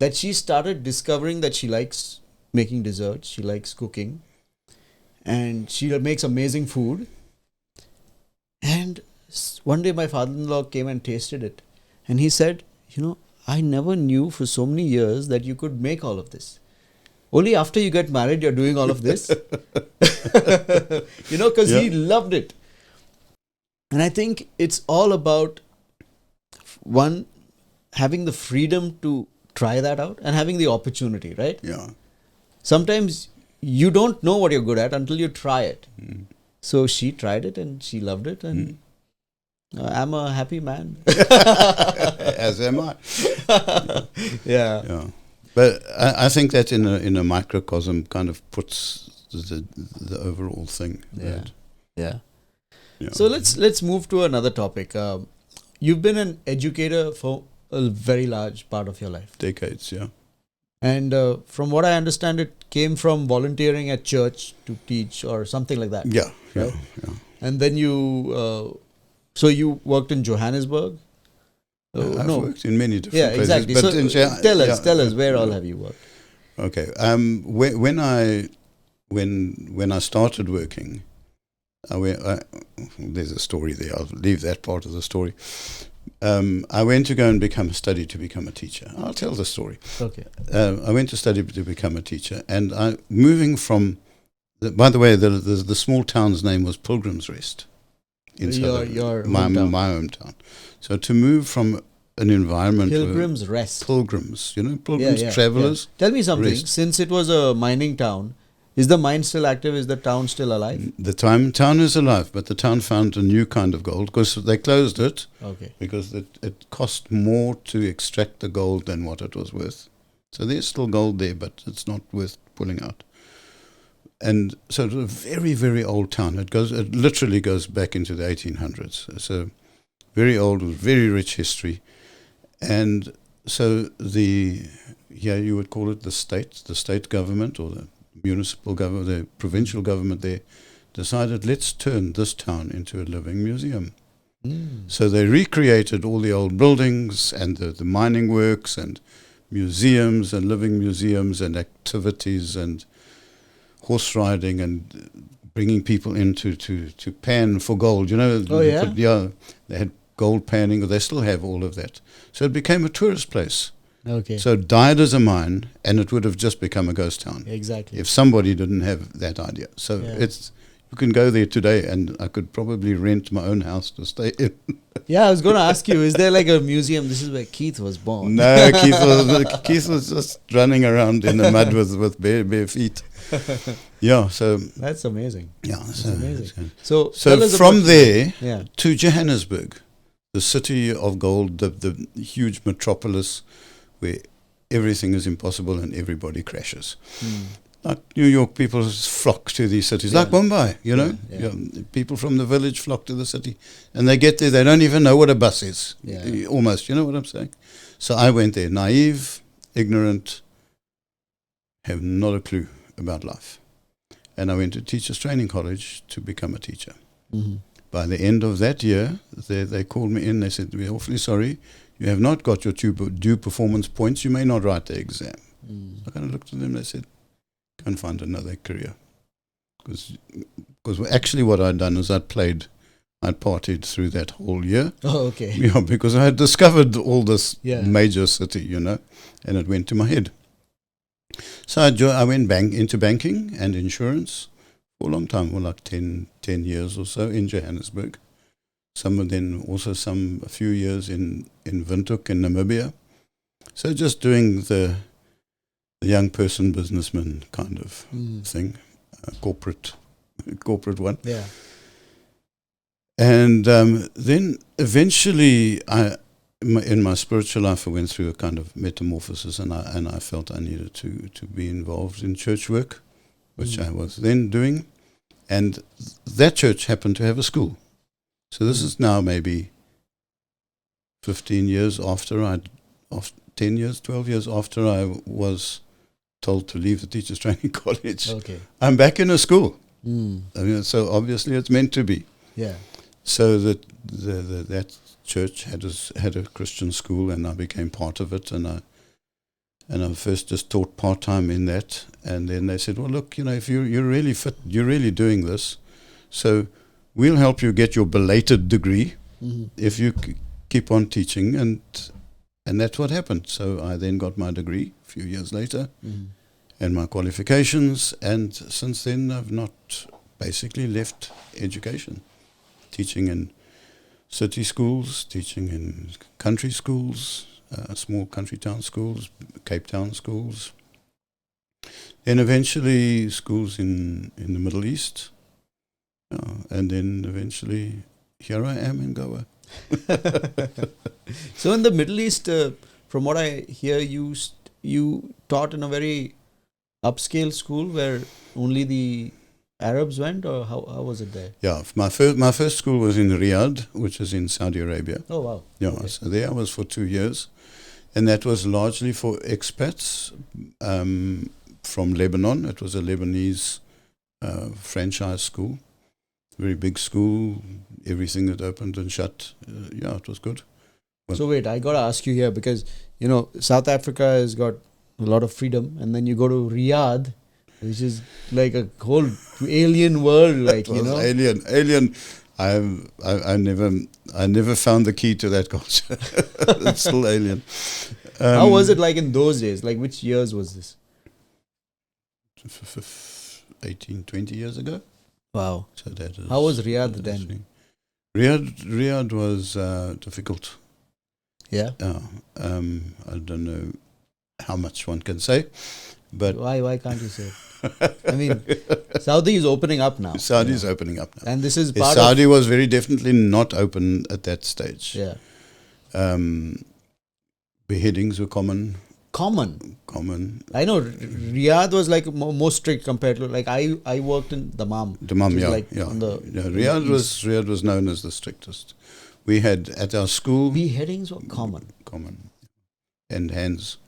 that she started discovering that she likes making desserts, she likes cooking. And she makes amazing food. And one day my father-in-law came and tasted it. And he said, you know, I never knew for so many years that you could make all of this. Only after you get married, you're doing all of this. You know, because he loved it. And I think it's all about, one, having the freedom to try that out and having the opportunity, right? Yeah. Sometimes you don't know what you're good at until you try it. So she tried it and she loved it, and I'm a happy man. As am I. Yeah. But I think that in a microcosm kind of puts the overall thing. Yeah. So let's move to another topic. You've been an educator for a very large part of your life. Decades, yeah. And from what I understand, it came from volunteering at church to teach or something like that. Yeah. And then you worked in Johannesburg? I've worked in many different places. Yeah, exactly. But so tell us, where all have you worked? Okay. When I started working, there's a story there. I'll leave that part of the story. I went to go and study to become a teacher. I'll tell the story. Okay. I went to study to become a teacher, and moving from. By the way, the small town's name was Pilgrim's Rest. In my hometown. So to move from an environment Pilgrim's Rest. Pilgrims, travelers. Tell me something. Rest. Since it was a mining town, is the mine still active? Is the town still alive? The town is alive, but the town found a new kind of gold because they closed it. Okay. Because it cost more to extract the gold than what it was worth. So there's still gold there, but it's not worth pulling out. And so it's a very, very old town. It literally goes back into the 1800s. So very old, with very rich history. And so you would call it the state government or the municipal government, the provincial government there, decided, let's turn this town into a living museum. So they recreated all the old buildings and the mining works and museums and living museums and activities and horse riding and bringing people in to pan for gold. Oh, yeah? They had gold panning, or they still have all of that. So it became a tourist place. Okay. So it died as a mine, and it would have just become a ghost town. Exactly. If somebody didn't have that idea. So you can go there today, and I could probably rent my own house to stay in. Yeah, I was going to ask you, is there like a museum? This is where Keith was born. No, Keith was just running around in the mud with bare feet. Yeah, so that's amazing. Yeah, that's amazing. So from there to Johannesburg, the city of gold, the huge metropolis where everything is impossible and everybody crashes. Like New York, people flock to these cities, like Mumbai, people from the village flock to the city, and they get there, they don't even know what a bus is, almost, you know what I'm saying? So I went there, naive, ignorant, have not a clue about life. And I went to Teachers Training College to become a teacher. Mm-hmm. By the end of that year, they called me in, they said, we're awfully sorry, you have not got your due performance points, you may not write the exam. I kind of looked at them, they said, go and find another career. Because actually what I'd done is I'd partied through that whole year. Oh, okay. Yeah, because I had discovered all this major city, and it went to my head. So I went into banking and insurance for a long time, like 10 years or so in Johannesburg. A few years in Windhoek in Namibia. So just doing the young person businessman kind of thing, corporate one. Yeah. And then eventually, in my spiritual life, I went through a kind of metamorphosis, and I felt I needed to be involved in church work, which I was then doing, and that church happened to have a school. So this is now maybe 15 years after 10 years, 12 years after I was told to leave the Teachers Training College. Okay. I'm back in a school. So obviously it's meant to be. Yeah. So that church had a Christian school, and I became part of it, and I first just taught part-time in that, and then they said, well, look, if you're really fit, you're really doing this, so we'll help you get your belated degree if you keep on teaching, and that's what happened. So I then got my degree a few years later, and my qualifications, and since then I've not basically left education, teaching in city schools, teaching in country schools, small country town schools, Cape Town schools, then eventually schools in the Middle East, and then eventually here I am in Goa. So in the Middle East, from what I hear, you taught in a very upscale school where only the Arabs went, or how was it there? Yeah, my first school was in Riyadh, which is in Saudi Arabia. Oh, wow. Yeah, Okay. So there I was for 2 years, and that was largely for expats from Lebanon. It was a Lebanese franchise school, very big school, everything that opened and shut. It was good. Well, So wait, I got to ask you here, because, South Africa has got a lot of freedom, and then you go to Riyadh, which is like a whole alien world, like, It was alien. I never found the key to that culture. It's still alien. How was it like in those days? Like, which years was this? 18, 20 years ago. Wow. So that is. How was Riyadh then? Riyadh was difficult. Yeah. I don't know how much one can say, but Why can't you say it? I mean, Saudi is opening up now. Saudi is opening up now. And this is Yes, part Saudi was very definitely not open at that stage. Yeah. Beheadings were common. Common. I know Riyadh was like more strict compared to, like, I worked in Dammam. Dammam, which is yeah, like yeah. on the, Riyadh was known as the strictest. We had at our school beheadings were common. And hands.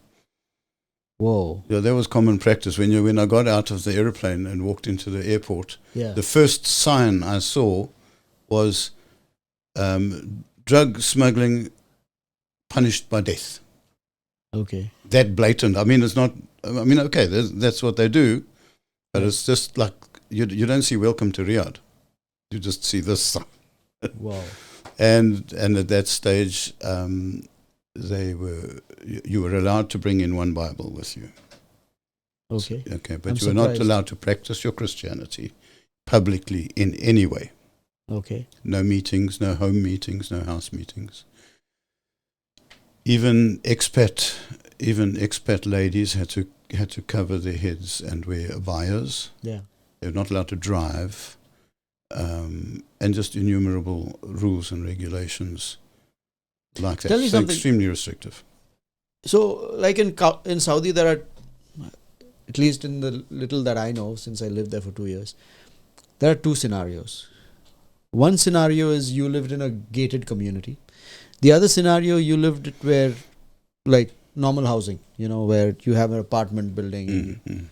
Whoa. Yeah, that was common practice. When I got out of the airplane and walked into the airport, Yeah. the first sign I saw was drug smuggling punished by death. Okay. That blatant. I mean, it's not. I mean, okay, that's what they do, but it's just like you don't see "Welcome to Riyadh." You just see this sign. Wow. And at that stage, you were allowed to bring in one Bible with you. Okay. Okay, but I'm you were not surprised. allowed to practice your Christianity publicly in any way. Okay. No meetings, no home meetings, no house meetings. Even expat ladies had to cover their heads and wear abayas. Yeah. They were not allowed to drive, and just innumerable rules and regulations like that. Tell me So something. extremely restrictive. So, like in Saudi, there are, at least in the little that I know, since I lived there for 2 years, there are two scenarios. One scenario is you lived in a gated community. The other scenario, you lived where, like, normal housing, where you have an apartment building. Mm-hmm.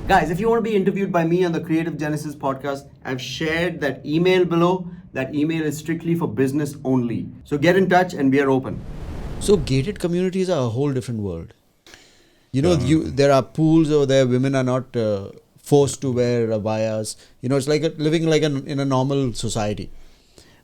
Guys, if you want to be interviewed by me on the Creative Genesis podcast, I've shared that email below. That email is strictly for business only. So get in touch and we are open. So gated communities are a whole different world. There are pools over there. Women are not forced to wear abayas. It's like living like in a normal society.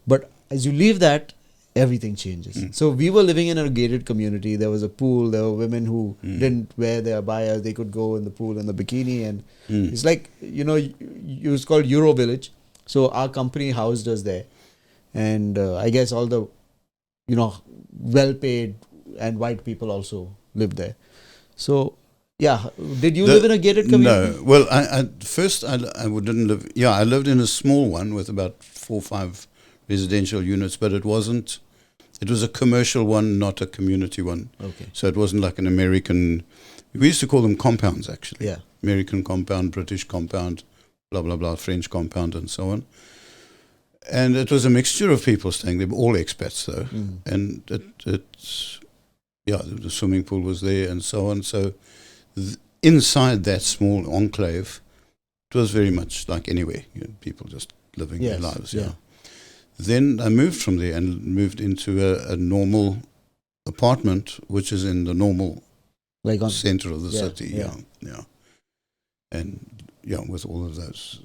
But as you leave that, everything changes. So we were living in a gated community. There was a pool. There were women who didn't wear their abayas. They could go in the pool in the bikini. And it's like, it's called Euro Village. So our company housed us there. And I guess all the, well-paid and white people also lived there. So, yeah. Did you live in a gated community? No. Well, at first I didn't live. Yeah, I lived in a small one with about 4 or 5 residential units, but it wasn't. It was a commercial one, not a community one. Okay. So it wasn't like an American. We used to call them compounds, actually. Yeah. American compound, British compound, blah, blah, blah, French compound, and so on. And it was a mixture of people staying there, all expats, though. And the swimming pool was there and so on. So inside that small enclave, it was very much like anywhere. People just living their lives. Yeah. Then I moved from there and moved into a normal apartment, which is in the normal center of the city. Yeah. And with all of those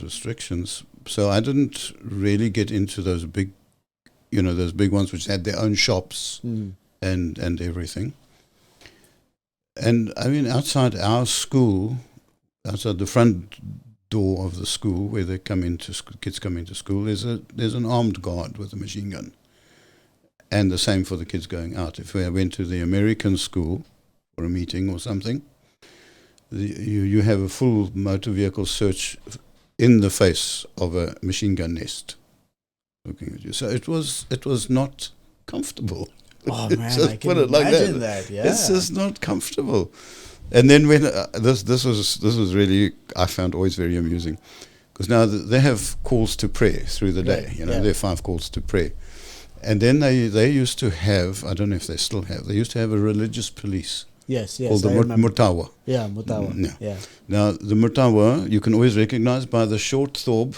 restrictions. So I didn't really get into those big ones which had their own shops and everything. And I mean, outside our school, outside the front door of the school where they kids come into school, there's an armed guard with a machine gun. And the same for the kids going out. If I went to the American school for a meeting or something, you have a full motor vehicle search in the face of a machine gun nest looking at you. So it was not comfortable. Oh man, Just I can put it like imagine that. Yeah. It's just not comfortable. And then when this was really, I found always very amusing, because now they have calls to prayer through the day. There are 5 calls to prayer, and then they used to have, I don't know if they still have, they used to have a religious police. Yes, called the Murtawa. Yeah, Murtawa. Yeah. Now the Murtawa you can always recognize by the short thob,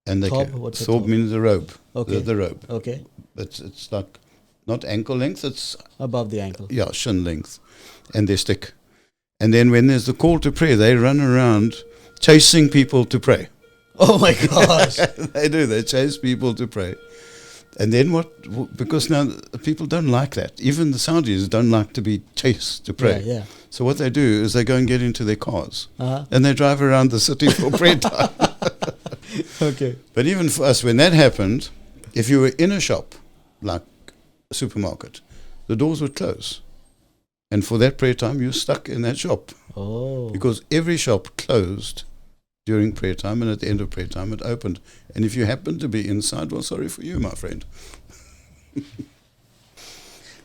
and the What's a thob thob? means the robe. Okay. The robe. Okay. It's like not ankle length. It's above the ankle. Yeah, shin length, and they stick. And then when there's the call to prayer, they run around chasing people to pray. Oh my gosh. They do. They chase people to pray. And then because now people don't like that. Even the Saudis don't like to be chased to pray. Yeah. So what they do is they go and get into their cars. Uh-huh. And they drive around the city for prayer time. Okay. But even for us, when that happened, if you were in a shop, like a supermarket, the doors would close. And for that prayer time, you're stuck in that shop. Oh. Because every shop closed during prayer time, and at the end of prayer time, it opened. And if you happen to be inside, well, sorry for you, my friend.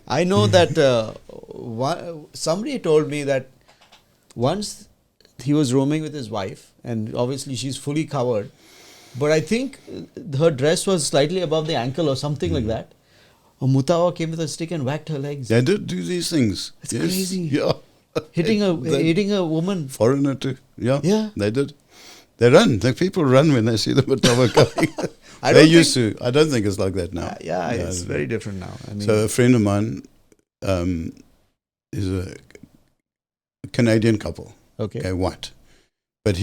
I know that somebody told me that once he was roaming with his wife, and obviously she's fully covered, but I think her dress was slightly above the ankle or something like that. A mutawa came with a stick and whacked her legs. They did do these things. It's crazy. Yeah. Hitting a woman. Foreigner too. Yeah. Yeah. They did. They run. The people run when they see the mutawa coming. I They don't used to. I don't think it's like that now. Yeah, it's very different now. I mean, So a friend of mine is a Canadian couple. okay. White. But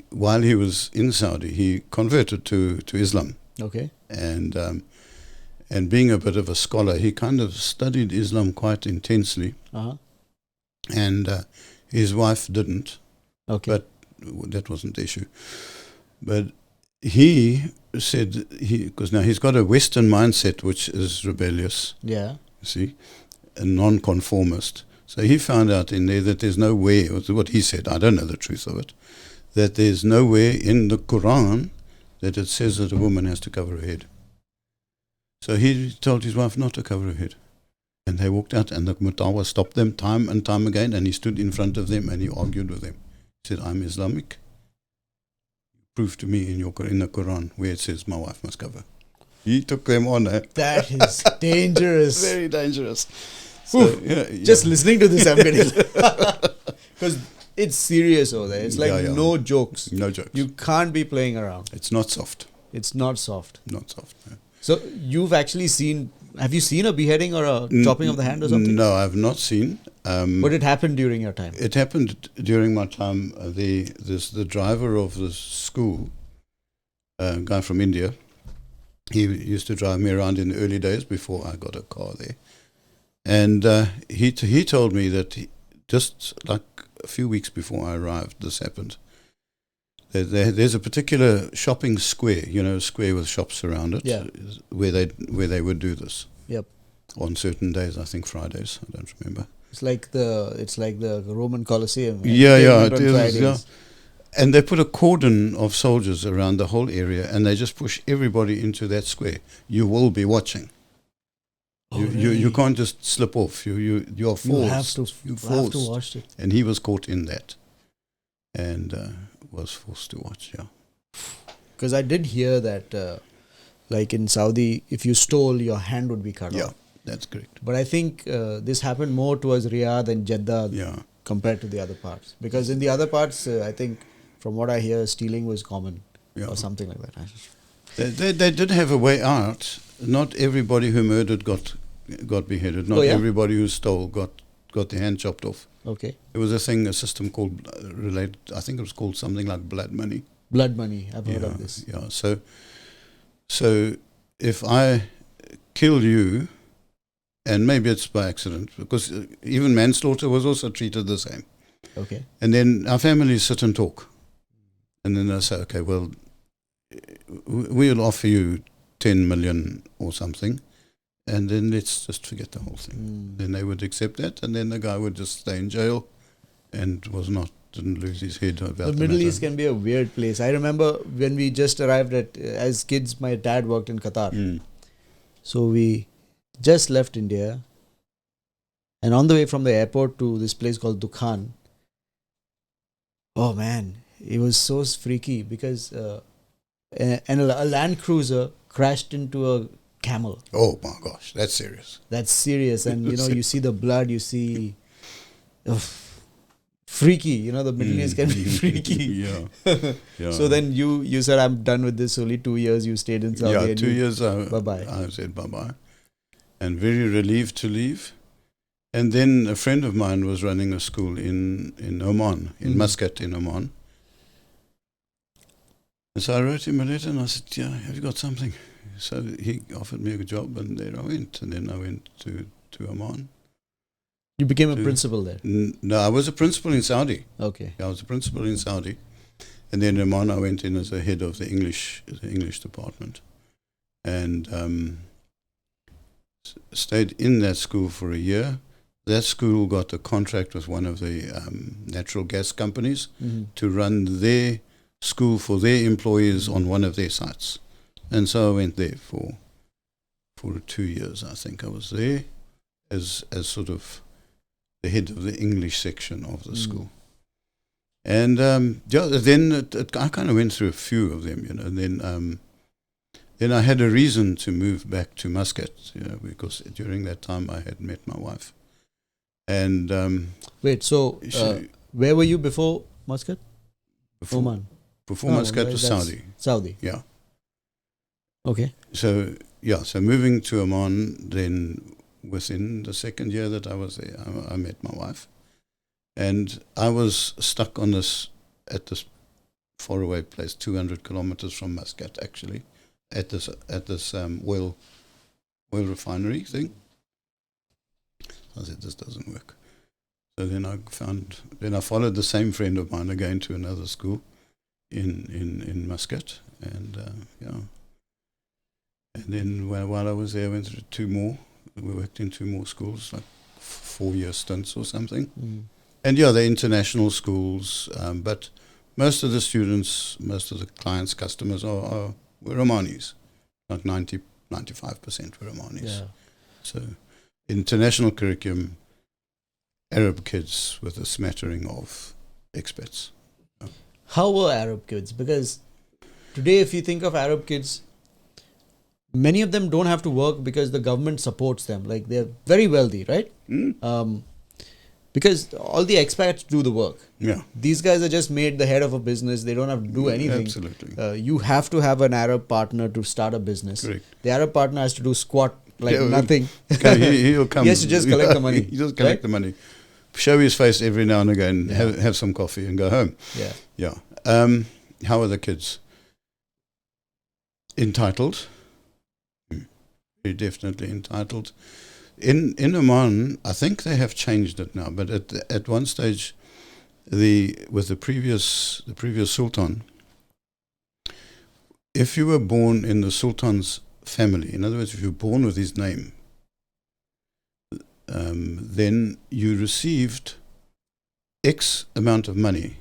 while he was in Saudi, he converted to Islam. Okay. And being a bit of a scholar, he kind of studied Islam quite intensely. Uh-huh. And his wife didn't. Okay. But that wasn't the issue. But he said, because now he's got a Western mindset which is rebellious, yeah. you see, a non-conformist. So he found out in there that there's nowhere, what he said, I don't know the truth of it, that there's nowhere in the Quran that it says that a woman has to cover her head. So he told his wife not to cover her head. And they walked out, and the Mutawa stopped them time and time again, and he stood in front of them and he argued with them. He said, I'm Islamic. Prove to me in the Quran where it says my wife must cover. He took them on. That is dangerous. Very dangerous. So, Just listening to this, I'm getting... Because it's serious over there. It's like no jokes. No jokes. You can't be playing around. It's not soft. It's not soft. Not soft. No. So you've actually seen... Have you seen a beheading or a chopping of the hand or something? No, I've not seen. But it happened during your time? It happened during my time. The driver of the school, a guy from India, he used to drive me around in the early days before I got a car there. And he told me that just like a few weeks before I arrived, this happened. There's a particular shopping square, a square with shops around it, where they would do this. Yep. On certain days, I think Fridays. I don't remember. It's like the Roman Colosseum. It is. Yeah. And they put a cordon of soldiers around the whole area, and they just push everybody into that square. You will be watching. You can't just slip off. You're forced. You have to watch it. And he was caught in that, and was forced to watch. Yeah. Because I did hear that, like in Saudi, if you stole, your hand would be cut off. Yeah, that's correct. But I think this happened more towards Riyadh and Jeddah compared to the other parts. Because in the other parts, I think, from what I hear, stealing was common or something like that. They did have a way out. Not everybody who murdered got beheaded. Not everybody who stole got their hand chopped off. Okay. There was a system called I think it was called something like blood money. Blood money. I've heard of this. Yeah. So if I kill you, and maybe it's by accident, because even manslaughter was also treated the same. Okay. And then our families sit and talk. And then they say, okay, well, we'll offer you 10 million or something, and then let's just forget the whole thing. Then they would accept that, and then the guy would just stay in jail and didn't lose his head about the Middle East can be a weird place. I remember when we just arrived as kids, my dad worked in Qatar. So we just left India, and on the way from the airport to this place called Dukhan, oh man, it was so freaky because a Land Cruiser crashed into a camel. Oh my gosh, that's serious. That's serious. And you see the blood, you see freaky. The Middle East can be freaky. Yeah. So then you said, I'm done with this. Only 2 years you stayed in Saudi. Yeah, 2 years. Bye-bye. I said bye-bye. And very relieved to leave. And then a friend of mine was running a school in Oman, in Muscat in Oman. And so I wrote him a letter and I said, yeah, have you got something? So he offered me a job and there I went. And then I went to Oman. You became a principal there? No, I was a principal in Saudi. Okay. I was a principal in Saudi. And then in Oman I went in as a head of the English department. And stayed in that school for a year. That school got a contract with one of the natural gas companies to run their school for their employees on one of their sites. And so I went there for 2 years, I think. I was there as sort of the head of the English section of the school. And then I kind of went through a few of them, and then I had a reason to move back to Muscat, because during that time I had met my wife. And wait, so where were you before Muscat? Oman. Before Muscat was Saudi. Saudi. Yeah. Okay. So moving to Oman, then within the second year that I was there, I met my wife, and I was stuck at this faraway place, 200 kilometers from Muscat, actually, at this oil refinery thing. I said, this doesn't work. So then I followed the same friend of mine again to another school in Muscat, and and then while I was there, I went through 2 more. We worked in 2 more schools, like 4-year stints or something. And they're international schools, but most of the students, most of the clients, customers were Omanis, like 95% were Omanis. Yeah. So international curriculum, Arab kids with a smattering of expats. How were Arab kids? Because today, if you think of Arab kids, many of them don't have to work because the government supports them. Like, they're very wealthy, right? Because all the expats do the work. Yeah. These guys are just made the head of a business. They don't have to do anything. Absolutely. You have to have an Arab partner to start a business. Correct. The Arab partner has to do squat, nothing. He'll come. He has to just collect the money. He just collect the money. Show his face every now and again, have some coffee and go home. Yeah. Yeah. How are the kids? Entitled. Very definitely entitled. In Oman, I think they have changed it now, but at one stage, with the previous sultan, if you were born in the sultan's family, in other words, if you were born with his name, then you received X amount of money,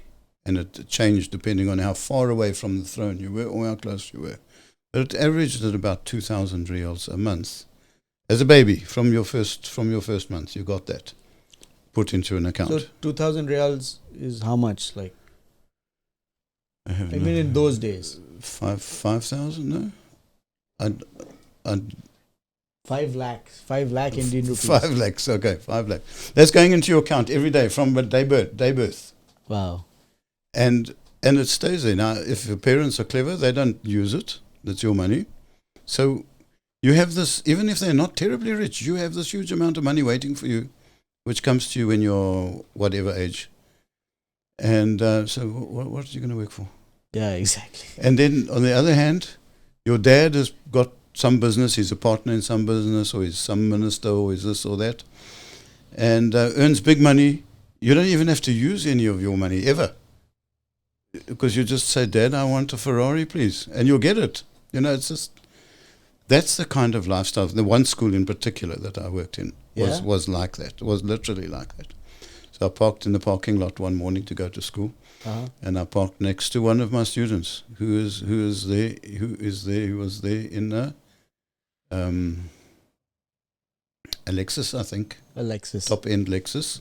and it changed depending on how far away from the throne you were or how close you were. But it averaged at about 2,000 riyals a month. As a baby, from your first month, you got that put into an account. So 2,000 riyals is how much? Like, I mean, in those days, 5,000? No, I'd 5 lakhs, 5 lakh Indian rupees. 5 lakhs. Okay, 5 lakhs. That's going into your account every day from day birth. Wow. And it stays there. Now, if your parents are clever, they don't use it. That's your money. So you have this, even if they're not terribly rich, you have this huge amount of money waiting for you, which comes to you when you're whatever age. And so what are you going to work for? Yeah, exactly. And then on the other hand, your dad has got some business, he's a partner in some business, or he's some minister, or he's this or that, and earns big money. You don't even have to use any of your money ever, because you just say, Dad, I want a Ferrari, please, and you'll get it. It's just, that's the kind of lifestyle. The one school in particular that I worked in was like that, was literally like that. So I parked in the parking lot one morning to go to school, and I parked next to one of my students who was there in a Lexus, I think. A Lexus. Top end Lexus.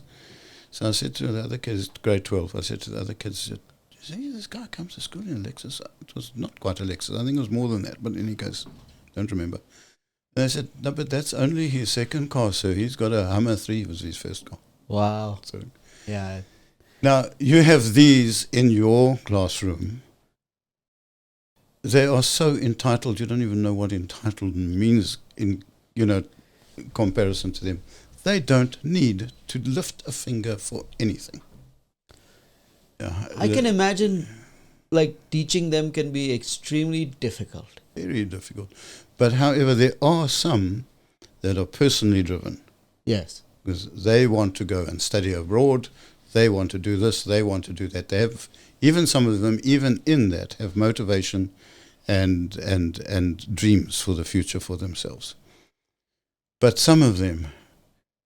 So I said to the other kids, grade 12, I said to the other kids, you see, this guy comes to school in a Lexus. It was not quite a Lexus. I think it was more than that, but in any case, don't remember. And I said, no, but that's only his second car, so he's got a Hummer 3, was his first car. Wow. So, yeah. now, you have these in your classroom. They are so entitled, you don't even know what entitled means in comparison to them. They don't need to lift a finger for anything. Yeah, I can imagine, like, teaching them can be extremely difficult. very difficult. But however, there are some that are personally driven, Yes. because they want to go and study abroad, they want to do this, they want to do that. They have, even some of them, even in that, have motivation and dreams for the future for themselves. But some of them,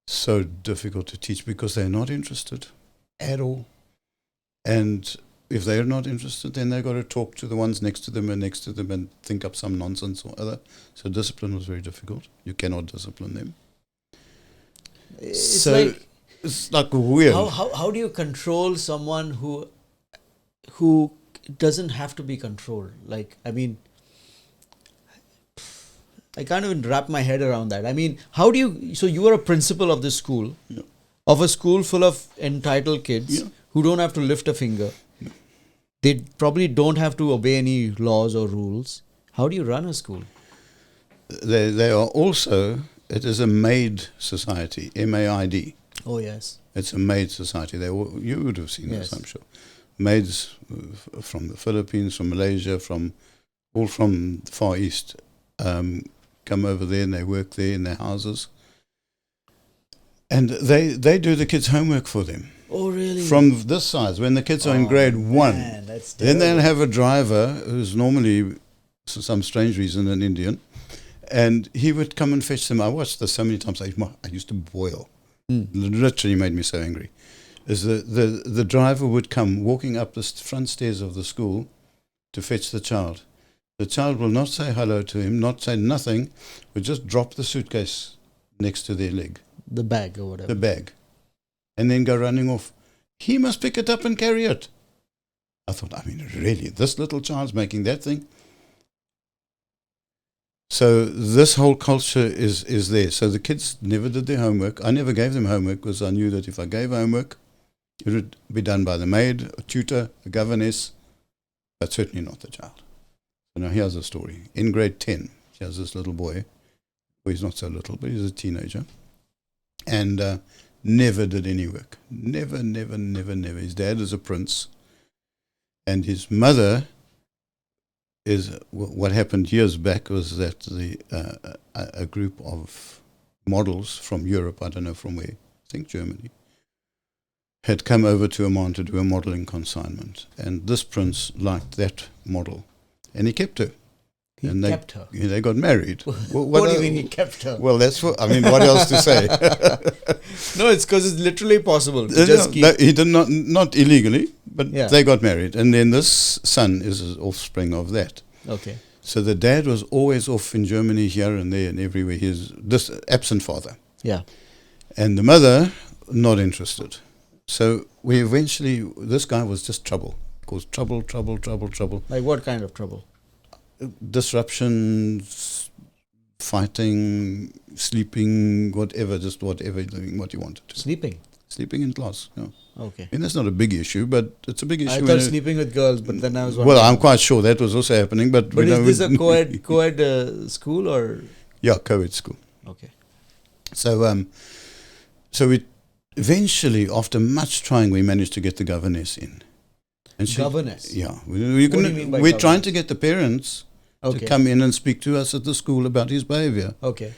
so difficult to teach because they're not interested at all. And if they're not interested, then they've got to talk to the ones next to them and think up some nonsense or other. So discipline was very difficult. You cannot discipline them. It's So like, it's like weird. how do you control someone who doesn't have to be controlled? Like, I mean, I can't even wrap my head around that. I mean, how do you, so you are a principal of this school, Yeah. of a school full of entitled kids Yeah. who don't have to lift a finger. They probably don't have to obey any laws or rules. How do you run a school? They are also, it is a maid society, MAID. Oh, yes. It's a maid society. You would have seen Yes. this, I'm sure. Maids from the Philippines, from Malaysia, all from the Far East, come over there and they work there in their houses. And they do the kids' homework for them. Oh, really? From this size, when the kids are in grade 1. Man, that's Then they'll terrible. have a driver who's normally, for some strange reason, an Indian. And he would come and fetch them. I watched this so many times. I used to boil. Literally made me so angry. Is the driver would come walking up the front stairs of the school to fetch the child. The child will not say hello to him, not say nothing, would just drop the suitcase next to their leg, The bag or whatever. the bag, and then go running off. He must pick it up and carry it. I thought, I mean, really, this little child's making that thing? So this whole culture is there. So the kids never did their homework. I never gave them homework because I knew that if I gave homework, it would be done by the maid, a tutor, a governess, but certainly not the child. So now here's the story. In grade 10, here's this little boy. Well, he's not so little, but he's a teenager. And never did any work. Never. His dad is a prince. And his mother is, what happened years back was that a group of models from Europe, I don't know from where, I think Germany, had come over to Oman to do a modeling consignment. And this prince liked that model. And he kept her. He kept her. They got married. What do you mean he kept her? Well, that's what, I mean, what else to say? No, it's because it's literally possible to just keep... No, he did not illegally, but Yeah. they got married. And then this son is an offspring of that. Okay. So the dad was always off in Germany, here and there and everywhere. He's this absent father. Yeah. And the mother, not interested. So we eventually, this guy was just trouble. Caused trouble. Like what kind of trouble? Disruptions, fighting, sleeping, whatever, doing what you wanted to. Sleeping in class, yeah. Okay. I mean, that's not a big issue, but it's a big issue. I thought sleeping with girls, but then I was Well, wondering. I'm quite sure that was also happening, but... But is this a co-ed school or... Yeah, co-ed school. Okay. So we eventually, after much trying, we managed to get the governess in. And Governess? Yeah. What do you mean by we're trying governess? to get the parents Okay. to come in and speak to us at the school about his behavior. Okay.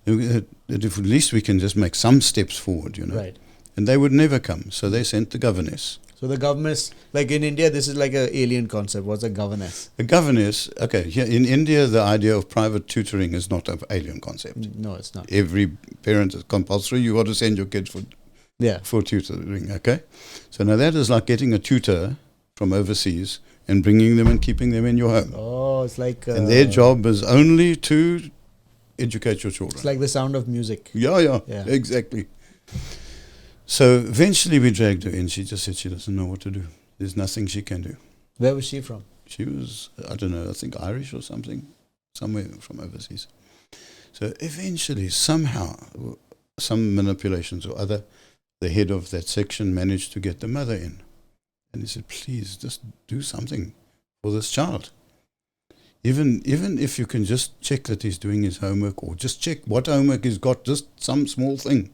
That if at least we can just make some steps forward, you know. Right. And they would never come, so they sent the governess. So the governess, like in India, this is like an alien concept. What's a governess? A governess, okay, here in India, the idea of private tutoring is not an alien concept. No, it's not. Every parent is compulsory. You got to send your kids Yeah. for tutoring, okay? So now that is like getting a tutor from overseas and bringing them and keeping them in your home. Oh, it's like... And their job is only to educate your children. It's like the sound of music. Yeah, Yeah. exactly. So eventually we dragged her in. She just said she doesn't know what to do. There's nothing she can do. Where was she from? She was, I don't know, I think Irish or something, somewhere from overseas. So eventually, somehow, some manipulations or other, the head of that section managed to get the mother in. And he said, please, just do something for this child. Even if you can just check that he's doing his homework, or just check what homework he's got, just some small thing.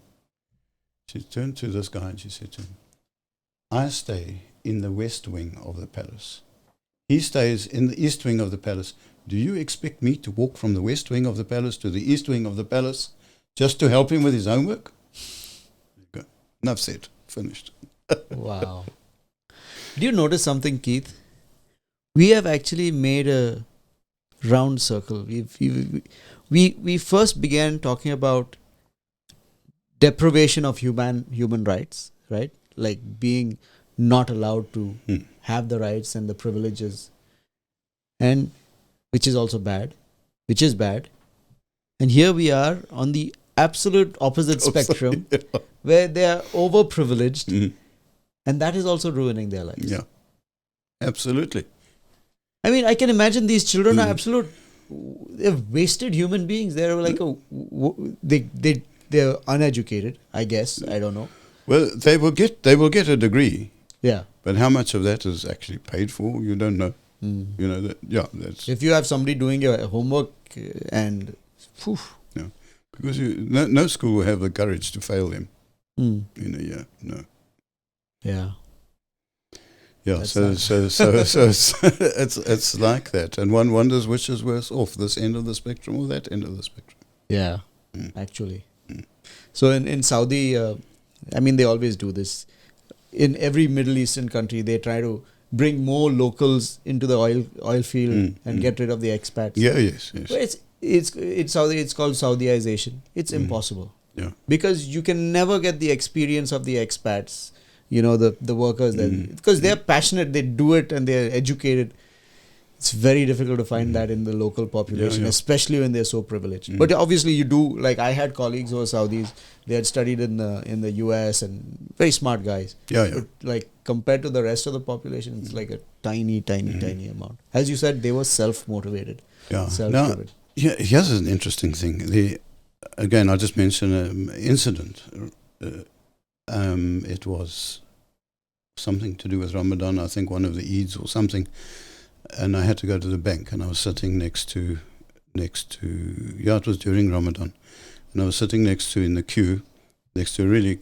She turned to this guy and she said to him, I stay in the west wing of the palace. He stays in the east wing of the palace. Do you expect me to walk from the west wing of the palace to the east wing of the palace just to help him with his homework? Go. Enough said. Finished. Wow. Do you notice something, Keith? We have actually made a round circle. We first began talking about deprivation of human rights, right? Like being not allowed to have the rights and the privileges, and which is also bad, which is bad. And here we are on the absolute opposite spectrum, where they are overprivileged, and that is also ruining their lives. Yeah, absolutely. I mean, I can imagine these children are they're wasted human beings. They're like they're uneducated, I guess. I don't know. Well, they will get a degree. Yeah. But how much of that is actually paid for, you don't know. You know that's if you have somebody doing your homework and because no school will have the courage to fail them in a year. No. Yeah. Yeah. That's So it's like that, and one wonders which is worse off, this end of the spectrum or that end of the spectrum. Yeah. Actually. So in Saudi, I mean, they always do this. In every Middle Eastern country, they try to bring more locals into the oil field and get rid of the expats. Yeah, yes. But it's Saudi. It's called Saudi-ization. It's impossible. Yeah. Because you can never get the experience of the expats. You know, the workers because they're passionate. They do it and they're educated. It's very difficult to find that in the local population, especially when they're so privileged. But obviously, you do. Like I had colleagues who were Saudis. They had studied in the US and very smart guys. Yeah. But like compared to the rest of the population, it's like a tiny amount. As you said, they were self-motivated. Yeah. Self-driven. Now, here's an interesting thing. Again, I'll just mention an incident. It was something to do with Ramadan. I think one of the Eids or something. And I had to go to the bank, and I was sitting next to it was during Ramadan, and I was sitting in the queue next to a really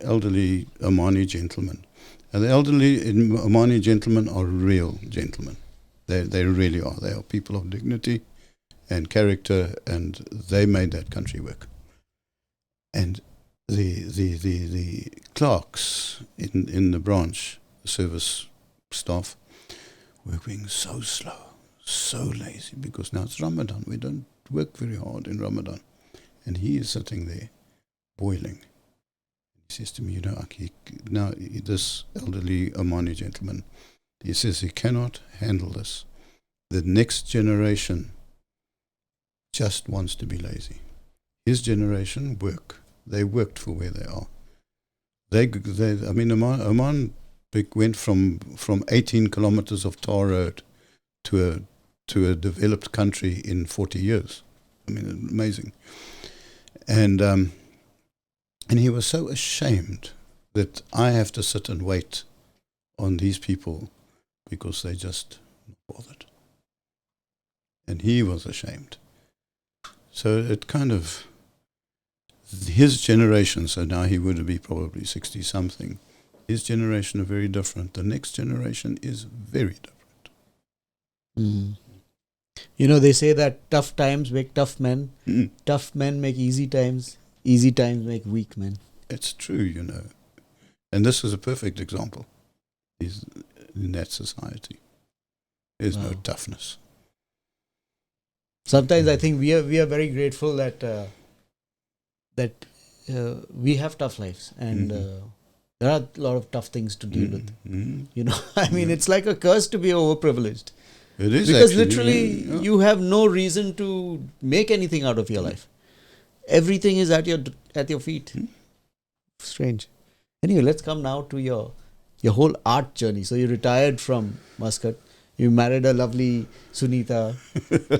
elderly Omani gentleman. And the elderly Omani gentlemen are real gentlemen. They really are. They are people of dignity and character, and they made that country work. And the clerks in the branch, the service staff, working so slow, so lazy, because now it's Ramadan. We don't work very hard in Ramadan. And he is sitting there, boiling. He says to me, this elderly Omani gentleman, he says he cannot handle this. The next generation just wants to be lazy. His generation They worked for where they are. Oman went from 18 kilometers of tar road to a developed country in 40 years. I mean, amazing. And he was so ashamed that I have to sit and wait on these people because they just not bothered. And he was ashamed. So it kind of, his generation, so now he would be probably 60-something, his generation are very different. The next generation is very different. You know, they say that tough times make tough men. Tough men make easy times. Easy times make weak men. It's true, And this is a perfect example. In that society, there's no toughness. Sometimes I think we are very grateful that we have tough lives, and there are a lot of tough things to deal with. I mean, it's like a curse to be overprivileged. It is, because actually, literally you have no reason to make anything out of your life. Everything is at your feet. Strange. Anyway, let's come now to your whole art journey. So you retired from Muscat. You married a lovely Sunita,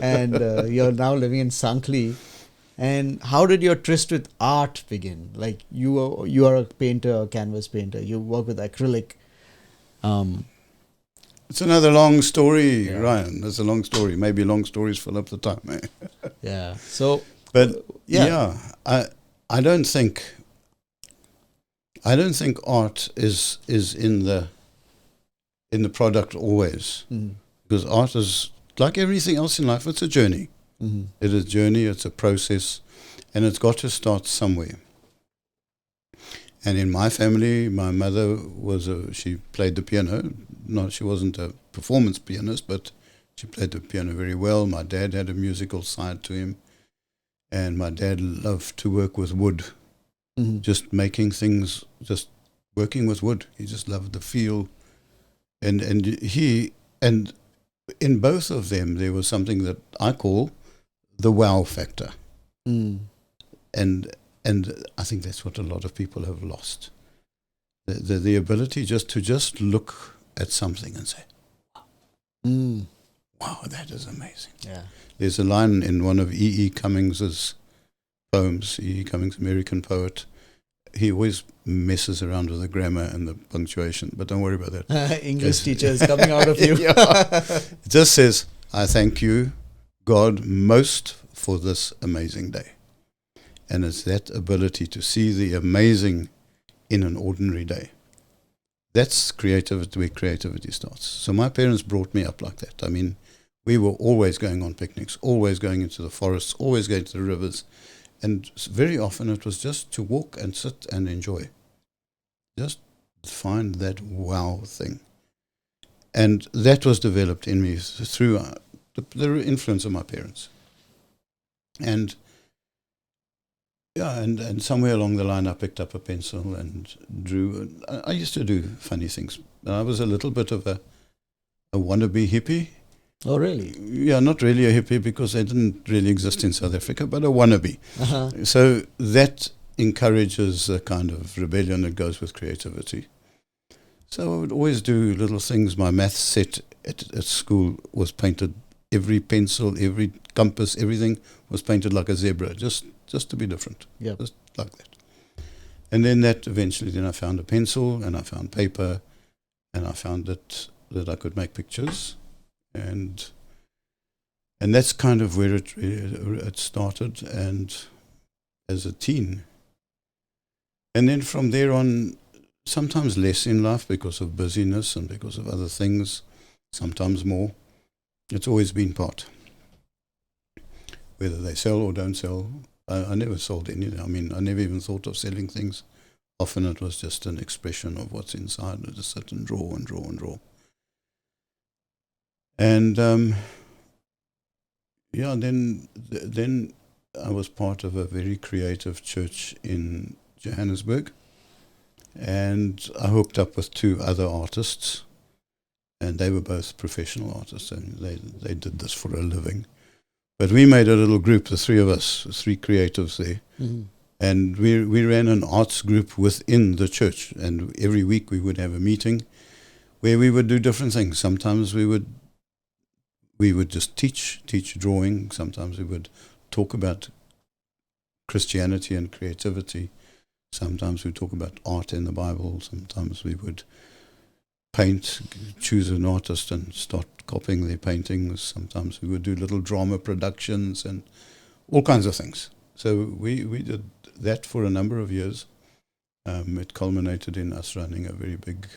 and you're now living in Sankhli. And how did your tryst with art begin? Like you are a painter, a canvas painter. You work with acrylic. It's another long story, Ryan. It's a long story. Maybe long stories fill up the time. Yeah. So, but I don't think I don't think art is in the product always, because art is like everything else in life. It's a journey. It is a journey. It's a process, and it's got to start somewhere. And in my family, my mother she played the piano. She wasn't a performance pianist, but she played the piano very well. My dad had a musical side to him, and my dad loved to work with wood, just making things, just working with wood. He just loved the feel, and in both of them there was something that I call the wow factor, and I think that's what a lot of people have lost, the ability just look at something and say, wow, that is amazing. Yeah. There's a line in one of E.E. Cummings's poems. E.E. Cummings, American poet. He always messes around with the grammar and the punctuation, but don't worry about that. English teachers coming out of you. It just says, I thank you, God, most for this amazing day. And it's that ability to see the amazing in an ordinary day. That's creativity, where creativity starts. So my parents brought me up like that. I mean, we were always going on picnics, always going into the forests, always going to the rivers. And very often it was just to walk and sit and enjoy. Just find that wow thing. And that was developed in me through the influence of my parents. And and somewhere along the line I picked up a pencil and drew. I used to do funny things. I was a little bit of a wannabe hippie. Oh, really? Yeah, not really a hippie because they didn't really exist in South Africa, but a wannabe. So that encourages a kind of rebellion that goes with creativity. So I would always do little things. My math set at school was painted. Every pencil, every compass, everything was painted like a zebra, just to be different. Yeah. Just like that. And then then I found a pencil and I found paper and I found that I could make pictures. And that's kind of where it started, and as a teen. And then from there on, sometimes less in life because of busyness and because of other things, sometimes more. It's always been part. Whether they sell or don't sell, I never sold anything. I mean, I never even thought of selling things. Often it was just an expression of what's inside. I just sit and draw and draw and draw. And then I was part of a very creative church in Johannesburg, and I hooked up with two other artists, and they were both professional artists, and they did this for a living. But we made a little group, the three of us, three creatives there, and we ran an arts group within the church, and every week we would have a meeting where we would do different things. Sometimes we would just teach drawing. Sometimes we would talk about Christianity and creativity. Sometimes we talk about art in the Bible. Sometimes we would paint, choose an artist and start copying their paintings. Sometimes we would do little drama productions and all kinds of things. So we did that for a number of years. It culminated in us running a very big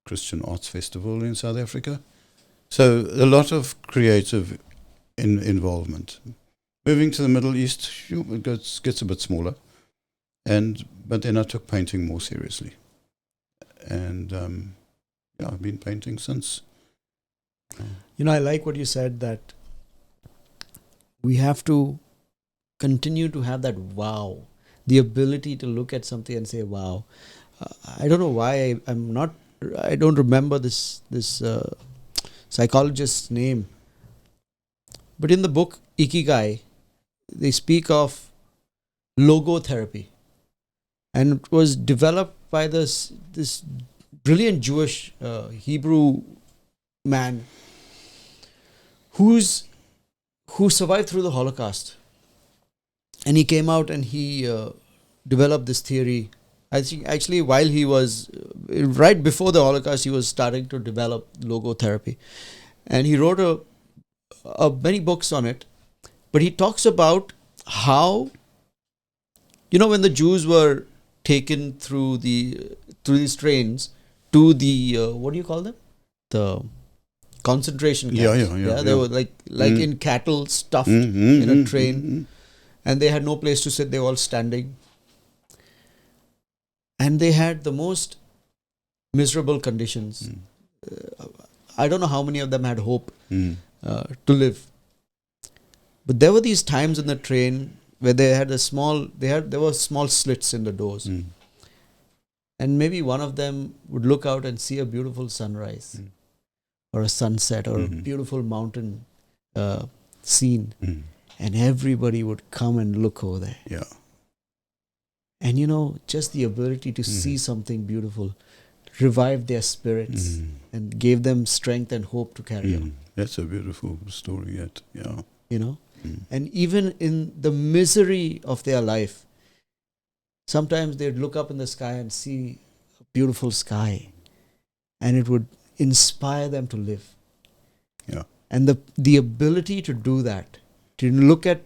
Christian arts festival in South Africa. So a lot of creative involvement. Moving to the Middle East, it gets a bit smaller, but then I took painting more seriously, and I've been painting since. I like what you said, that we have to continue to have that wow, the ability to look at something and say wow. I don't know why I don't remember this psychologist's name, but in the book Ikigai, they speak of logotherapy, and it was developed by this brilliant Jewish Hebrew man who survived through the Holocaust, and he came out and he developed this theory. I think actually while he was right before the Holocaust, he was starting to develop logotherapy, and he wrote many books on it. But he talks about how, when the Jews were taken through these trains to the what do you call them? The concentration camps. They were like in cattle stuffed in a train, and they had no place to sit. They were all standing, and they had the most miserable conditions. I don't know how many of them had hope to live, but there were these times in the train where they had there were small slits in the doors, and maybe one of them would look out and see a beautiful sunrise, or a sunset, or a beautiful mountain scene, and everybody would come and look over there. Yeah. And just the ability to see something beautiful revived their spirits and gave them strength and hope to carry on. That's a beautiful story yet. Yeah. And even in the misery of their life, sometimes they'd look up in the sky and see a beautiful sky, and it would inspire them to live. Yeah. And the ability to do that, to look at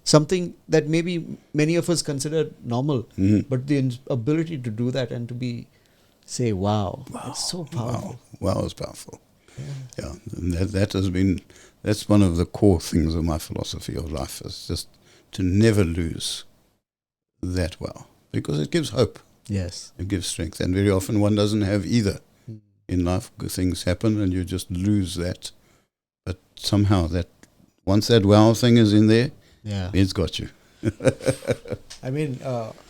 something that maybe many of us consider normal, but the ability to do that and to say, wow, it's so powerful. Wow is powerful. Yeah. And that's one of the core things of my philosophy of life, is just to never lose that wow, because it gives hope. Yes. It gives strength. And very often one doesn't have either. In life, good things happen and you just lose that. But somehow once that wow thing is in there, it's got you. I mean,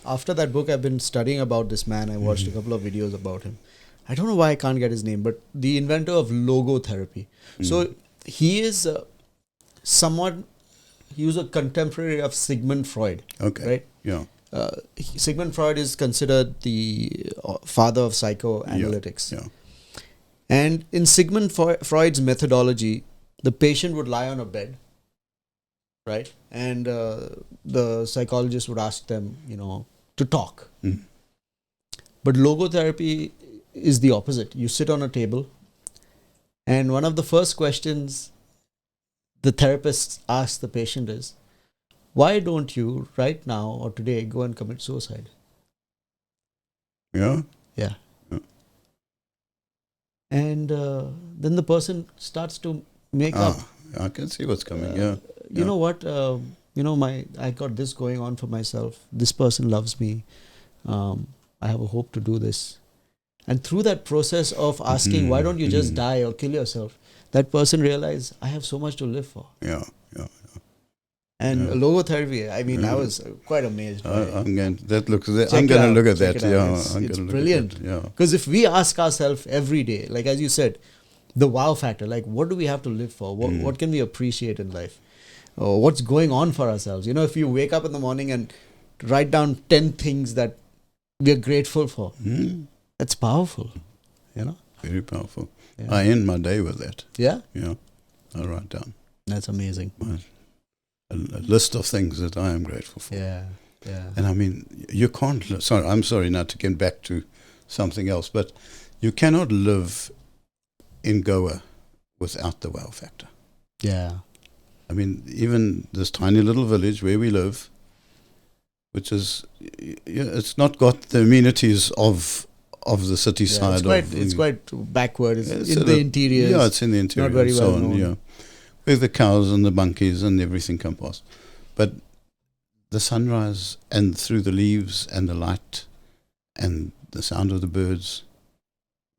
after that book, I've been studying about this man. I watched a couple of videos about him. I don't know why I can't get his name, but the inventor of logotherapy. So he is he was a contemporary of Sigmund Freud. Okay. Right? Yeah. Sigmund Freud is considered the father of psychoanalytics. Yeah. And in Sigmund Freud's methodology, the patient would lie on a bed, right? And the psychologist would ask them, to talk. But logotherapy is the opposite. You sit on a table, and one of the first questions the therapist asks the patient is, why don't you right now or today go and commit suicide? Yeah? Yeah. And then the person starts to make up. I can see what's coming, You know what? I got this going on for myself. This person loves me. I have a hope to do this. And through that process of asking, why don't you just die or kill yourself? That person realized, I have so much to live for. Yeah. And logotherapy, I mean, I was quite amazed by it. I'm going to look at that. It's brilliant. Because if we ask ourselves every day, like as you said, the wow factor, like what do we have to live for? What can we appreciate in life? What's going on for ourselves? If you wake up in the morning and write down 10 things that we are grateful for, that's powerful. Very powerful. Yeah. I end my day with that. Yeah? Yeah. I write down That's amazing. a list of things that I am grateful for. Yeah. And I mean, you can't, I'm sorry now to get back to something else, but you cannot live in Goa without the wow factor. Yeah. I mean, even this tiny little village where we live, which is, it's not got the amenities of the city side. It's quite backward. It's in the interior. Yeah, it's in the interior. Not very and well so on, known. yeah. Where the cows and the monkeys and everything come past. But the sunrise and through the leaves and the light and the sound of the birds,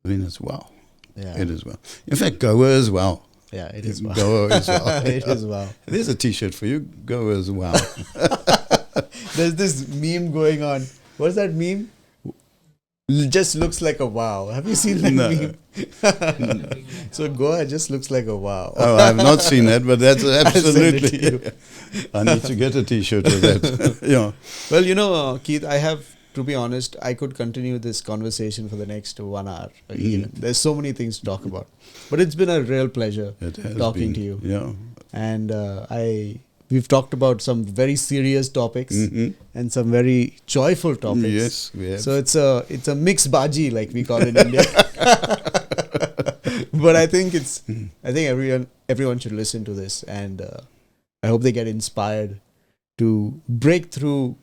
I mean, it's wow. Yeah. It is wow. In fact, Goa is wow. Yeah, it is wow. Goa is wow. It is wow. There's a T-shirt for you. Goa is wow. There's this meme going on. What's that meme? Just looks like a wow. Have you seen that meme? So Goa just looks like a wow. Oh, I have not seen that, but that's absolutely. I'll send it I need to get a T-shirt with that. Yeah. Well, Keith, I have to be honest. I could continue this conversation for the next 1 hour. There's so many things to talk about, but it's been a real pleasure talking to you. Yeah. And we've talked about some very serious topics and some very joyful topics. Yes, we have. So it's a mixed bhaji, like we call it in India. But I think everyone should listen to this, and I hope they get inspired to break through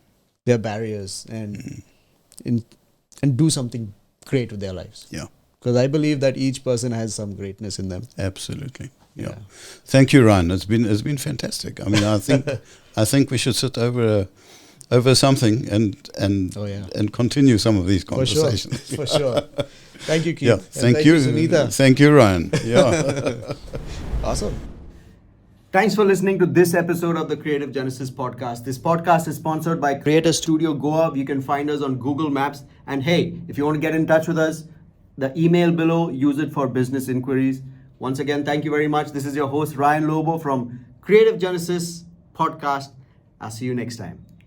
their barriers and and do something great with their lives. Yeah, Because I believe that each person has some greatness in them. absolutely. Yeah. Yeah. Thank you, Ryan. It's been fantastic. I mean, I think we should sit over something and Oh, yeah. and continue some of these For sure. conversations. For sure. Thank you, Keith. Yeah. And Thank you, Sunita. Thank you, Ryan. Yeah. Awesome. Thanks for listening to this episode of the Creative Genesis podcast. This podcast is sponsored by Creator Studio Goa. You can find us on Google Maps. And hey, if you want to get in touch with us, the email below, use it for business inquiries. Once again, thank you very much. This is your host, Ryan Lobo from Creative Genesis podcast. I'll see you next time.